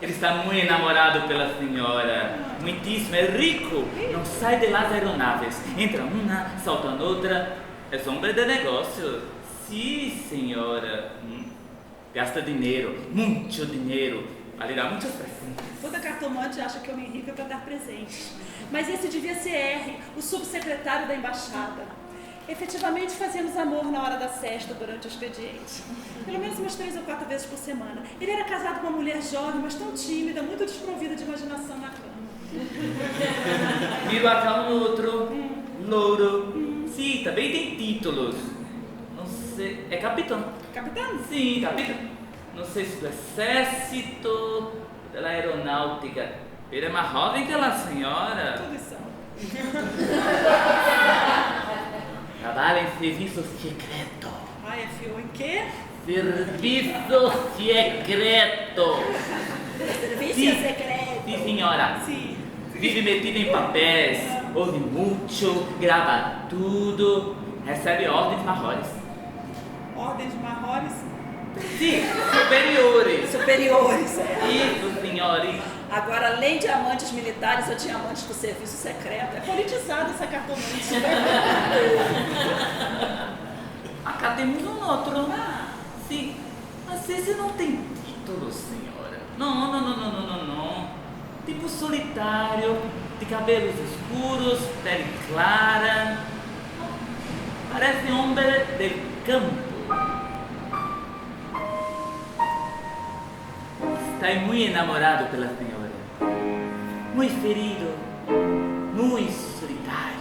Ele está muito enamorado pela senhora, muitíssimo, é rico, não sai de las aeronaves, entra uma, salta outra, é homem de negócio. Sim, senhora. Gasta dinheiro, muito dinheiro, vale dar muitos presentes. Toda cartomante acha que homem rico é para dar presentes. Mas esse devia ser R, o subsecretário da embaixada. Efetivamente fazíamos amor na hora da sesta durante o expediente. Pelo menos umas 3 ou 4 vezes por semana. Ele era casado com uma mulher jovem, mas tão tímida, muito desprovida de imaginação na cama. Miro acá um outro, louro. Sim, também tem títulos. Não sei, é capitão. Capitão? Sim, capitão. Não sei se do exército, da aeronáutica. Ele é mais jovem que a senhora. Todos são. Trabalha em serviço secreto. Ai, F.O. em quê? Serviço secreto. Serviço secreto. Sim, senhora. Sim. Vive metido em papéis, ouve muito, grava tudo, recebe ordens maiores. Ordens maiores? Sim, superiores. Superiores, é. Isso, senhores. Agora, além de amantes militares, eu tinha amantes do serviço secreto. É politizada essa cartomante. Acá temos um outro. Sim, Você não tem título, senhora. Não. Tipo solitário, de cabelos escuros, pele clara. Parece homem del campo. Está muito enamorado pela senhora. Muito ferido. Muito solitário.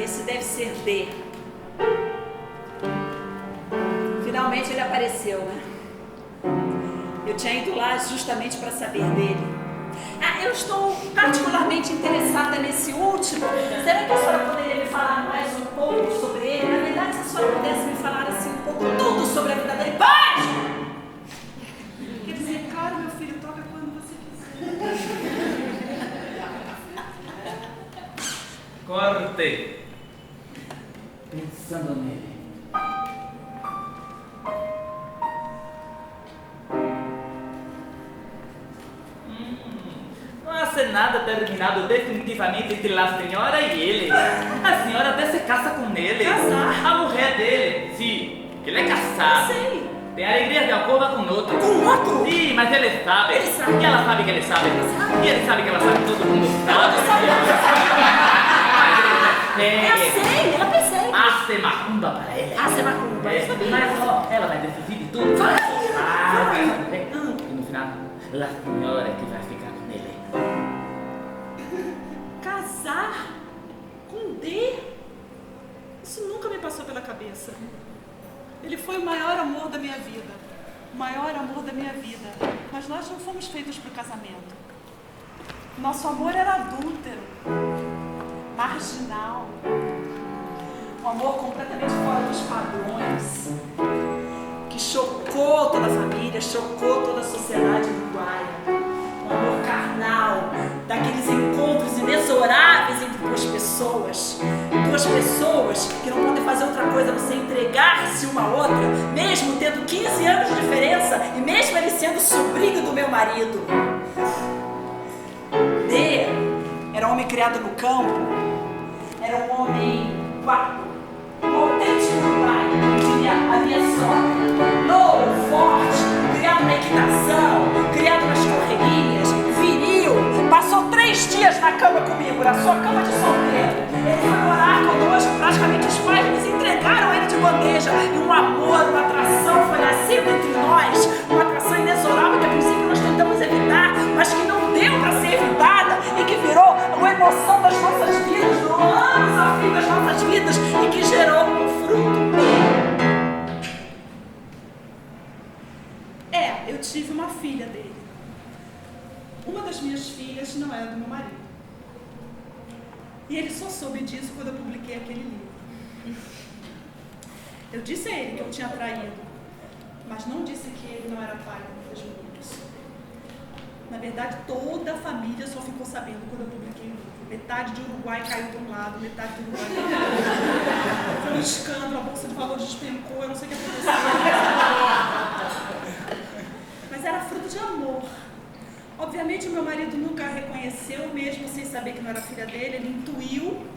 Esse deve ser D. Finalmente ele apareceu, né? Eu tinha ido lá justamente para saber dele. Eu estou particularmente interessada nesse último. Será que a senhora poderia me falar mais um pouco sobre ele? Na verdade, se a senhora pudesse me falar assim um pouco tudo sobre a vida dele. Pode! Quer dizer, claro, meu filho, toca quando você quiser. Corte. Pensando nele. Não há nada terminado definitivamente entre a senhora e ele. A senhora até se casa com ele. Casar? A mulher dele, sim, que ele é casado. Sei. Tem alegria de alcova com outro. Com outro? Sim, mas ele sabe. Ele sabe. E ela sabe que ele sabe. E ele sabe que ela sabe, todo mundo sabe. Todo sabe, Mas ele eu sei, ela percebe. hace macumba para ele. Hace macumba, eu sabia. Mas ó, ela vai decidir de tudo. Vai. E no final, a senhora que vai ficar com ele. Casar com D? Isso nunca me passou pela cabeça. Ele foi o maior amor da minha vida. O maior amor da minha vida. Mas nós não fomos feitos para o casamento. Nosso amor era adúltero, marginal. Um amor completamente fora dos padrões, que chocou toda a família, chocou toda a sociedade uruguaia. Um amor carnal, daqueles encontros inexoráveis entre duas pessoas que não podem fazer outra coisa a não ser entregar-se uma à outra, mesmo tendo 15 anos de diferença e mesmo ele sendo sobrinho do meu marido. D era um homem criado no campo, era um homem guapo, um autêntico pai, diria a minha sogra, louro, forte, criado na equitação, criado nas correrias, viril, passou 3 dias na cama comigo, na sua cama de solteiro. Ele foi morar conosco, praticamente os pais nos entregaram ele de bandeja, e um amor, uma atração foi nascida entre nós, uma atração inexorável que a princípio nós tentamos evitar, mas que não deu para ser evitada e que virou uma emoção das nossas vidas, durou anos a fim das nossas vidas e que gerou um fruto. Eu tive uma filha dele. Uma das minhas filhas não era do meu marido. E ele só soube disso quando eu publiquei aquele livro. Eu disse a ele que eu tinha traído, mas não disse que ele não era pai das meninas. Na verdade, toda a família só ficou sabendo quando eu publiquei o livro. Metade de Uruguai caiu de um lado, metade de Uruguai caiu do outro. Foi um escândalo, a bolsa de valores despencou, eu não sei o que aconteceu. Mas era fruto de amor. Obviamente o meu marido nunca a reconheceu, mesmo sem saber que não era filha dele, ele intuiu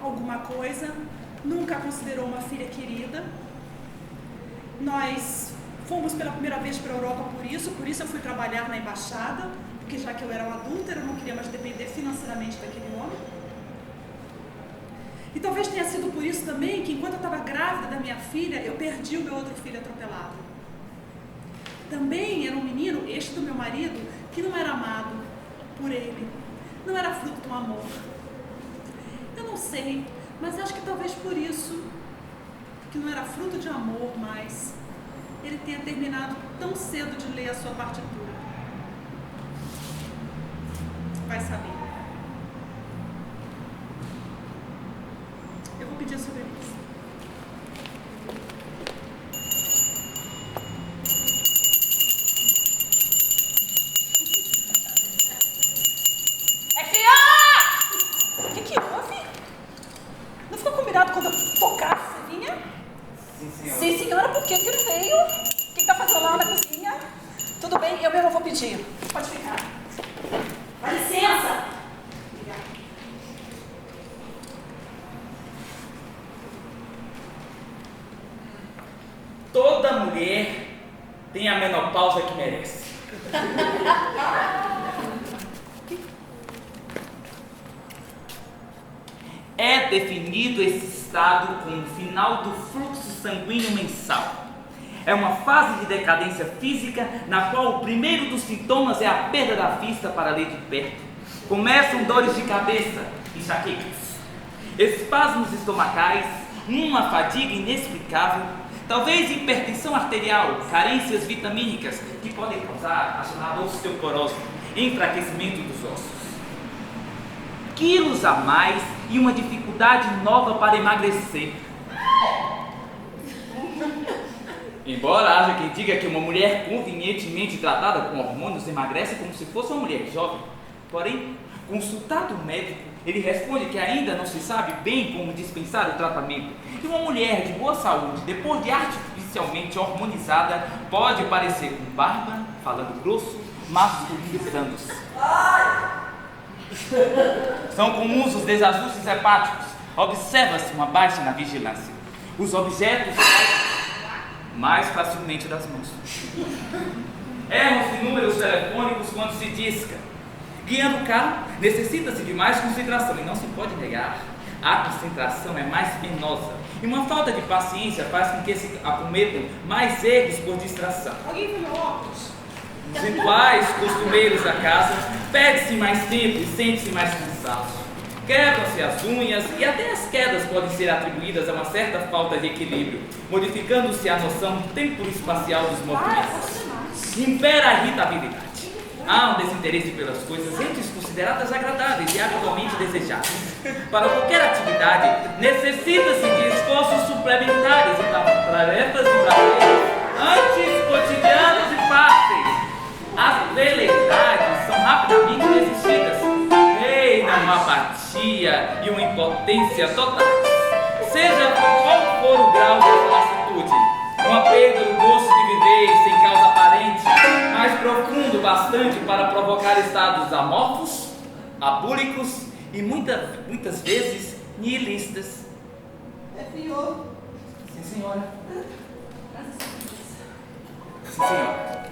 alguma coisa, nunca a considerou uma filha querida. Nós fomos pela primeira vez para a Europa por isso eu fui trabalhar na embaixada, porque já que eu era um adúltero, eu não queria mais depender financeiramente daquele homem. E talvez tenha sido por isso também que enquanto eu estava grávida da minha filha, eu perdi o meu outro filho atropelado. Também era um menino, este do meu marido, que não era amado por ele, não era fruto de um amor. Eu não sei, mas acho que talvez por isso, que não era fruto de amor, mas ele tenha terminado tão cedo de ler a sua partitura. Vai saber. Eu vou pedir a sobremesa. Quando eu tocasse, você vinha? Sim, senhora. Sim, senhora, por que ele veio? O que está fazendo lá na cozinha? Tudo bem, eu mesmo vou pedir. Pode ficar. Dá licença. Obrigada. toda mulher tem a menopausa que merece. É definido esse estado como o final do fluxo sanguíneo mensal. É uma fase de decadência física na qual o primeiro dos sintomas é a perda da vista para ler de perto. Começam dores de cabeça, enxaquecas, espasmos estomacais, uma fadiga inexplicável, talvez hipertensão arterial, carências vitamínicas que podem causar a chamada osteoporose, enfraquecimento dos ossos. Quilos a mais e uma dificuldade nova para emagrecer. Embora haja quem diga que uma mulher convenientemente tratada com hormônios emagrece como se fosse uma mulher jovem, porém, consultado o médico, ele responde que ainda não se sabe bem como dispensar o tratamento. E uma mulher de boa saúde, depois de artificialmente hormonizada, pode parecer com barba, falando grosso, masculinizando-se. São comuns os desajustes hepáticos. Observa-se uma baixa na vigilância. Os objetos mais facilmente das mãos. Erram-se números telefônicos quando se disca. Guiando o carro, necessita-se de mais concentração e não se pode negar. A concentração é mais penosa e uma falta de paciência faz com que se acometam mais erros por distração. Alguém viu meu óculos? Os rituais costumeiros da casa perde-se mais tempo e sente-se mais cansaço. Quebram-se as unhas e até as quedas podem ser atribuídas a uma certa falta de equilíbrio, modificando-se a noção tempo-espacial dos movimentos. Impera a irritabilidade. Há um desinteresse pelas coisas antes consideradas agradáveis e atualmente desejáveis. Para qualquer atividade, necessita-se de esforços suplementares e tarefas e prazeres antes cotidianos e fáceis. As veleidades são rapidamente desistidas. Reina uma apatia e uma impotência totais. Seja qual for o grau dessa lassitude, uma perda do gosto de viver sem causa aparente, mas profundo bastante para provocar estados amorfos, abúlicos e muitas vezes nihilistas. É pior. Sim, senhora. Sim, senhora.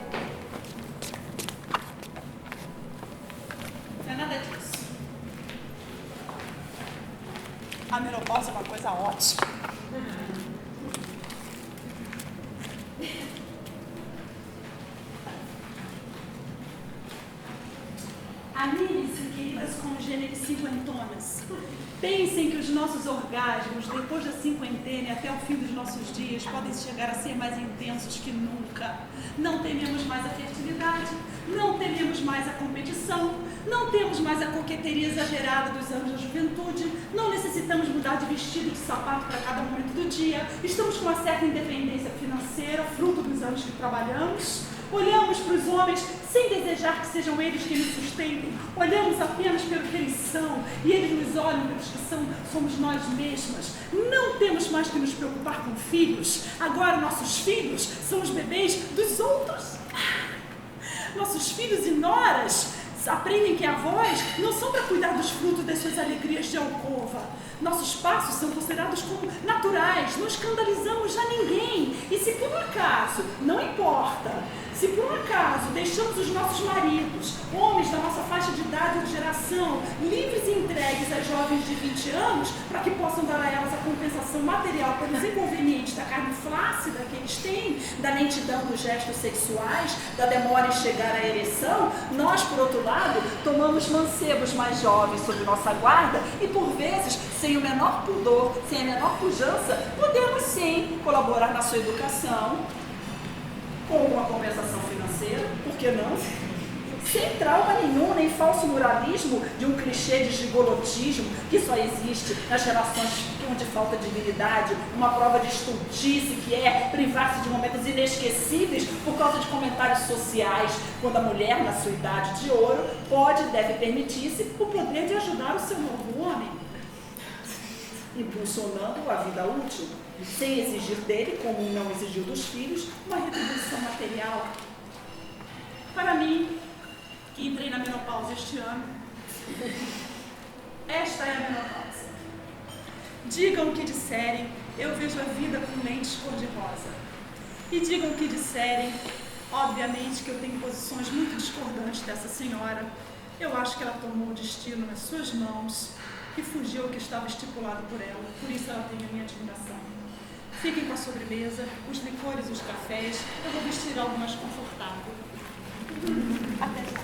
Não é nada disso. A menopausa é uma coisa ótima. Amigues e queridas congêneres cinquentonas, pensem que os nossos orgasmos, depois da cinquentena e até o fim dos nossos dias, podem chegar a ser mais intensos que nunca. Não tememos mais a fertilidade, não tememos mais a competição, não temos mais a coqueteria exagerada dos anos da juventude, não necessitamos mudar de vestido e de sapato para cada momento do dia, estamos com uma certa independência financeira, fruto dos anos que trabalhamos. Olhamos para os homens sem desejar que sejam eles que nos sustentem. Olhamos apenas pelo que eles são e eles nos olham pelos que somos nós mesmas. Não temos mais que nos preocupar com filhos. Agora nossos filhos são os bebês dos outros. Nossos filhos e noras aprendem que avós não são para cuidar dos frutos das suas alegrias de alcova. Nossos passos são considerados como naturais, não escandalizamos já ninguém. E se por um acaso, não importa, se por um acaso deixamos os nossos maridos, homens da nossa faixa de idade ou geração, livres e entregues às jovens de 20 anos, para que possam dar a elas a compensação material pelos inconvenientes da carne flácida que eles têm, da lentidão dos gestos sexuais, da demora em chegar à ereção, nós, por outro lado, tomamos mancebos mais jovens sob nossa guarda e, por vezes, sem o menor pudor, sem a menor pujança, podemos sim colaborar na sua educação, com uma compensação financeira, por que não? Sem trauma nenhum, nem falso moralismo de um clichê de gigolotismo que só existe nas relações onde falta dignidade, uma prova de estultice que é privar-se de momentos inesquecíveis por causa de comentários sociais, quando a mulher, na sua idade de ouro, pode e deve permitir-se o poder de ajudar o seu novo homem, impulsionando a vida útil, sem exigir dele, como não exigiu dos filhos, uma retribuição material. Para mim, que entrei na menopausa este ano, esta é a menopausa. Digam o que disserem, eu vejo a vida com lentes cor-de-rosa. E digam o que disserem. Obviamente que eu tenho posições muito discordantes dessa senhora. Eu acho que ela tomou o destino nas suas mãos e fugiu ao que estava estipulado por ela. Por isso ela tem a minha admiração. Fiquem com a sobremesa, os licores e os cafés. Eu vou vestir algo mais confortável. Até já.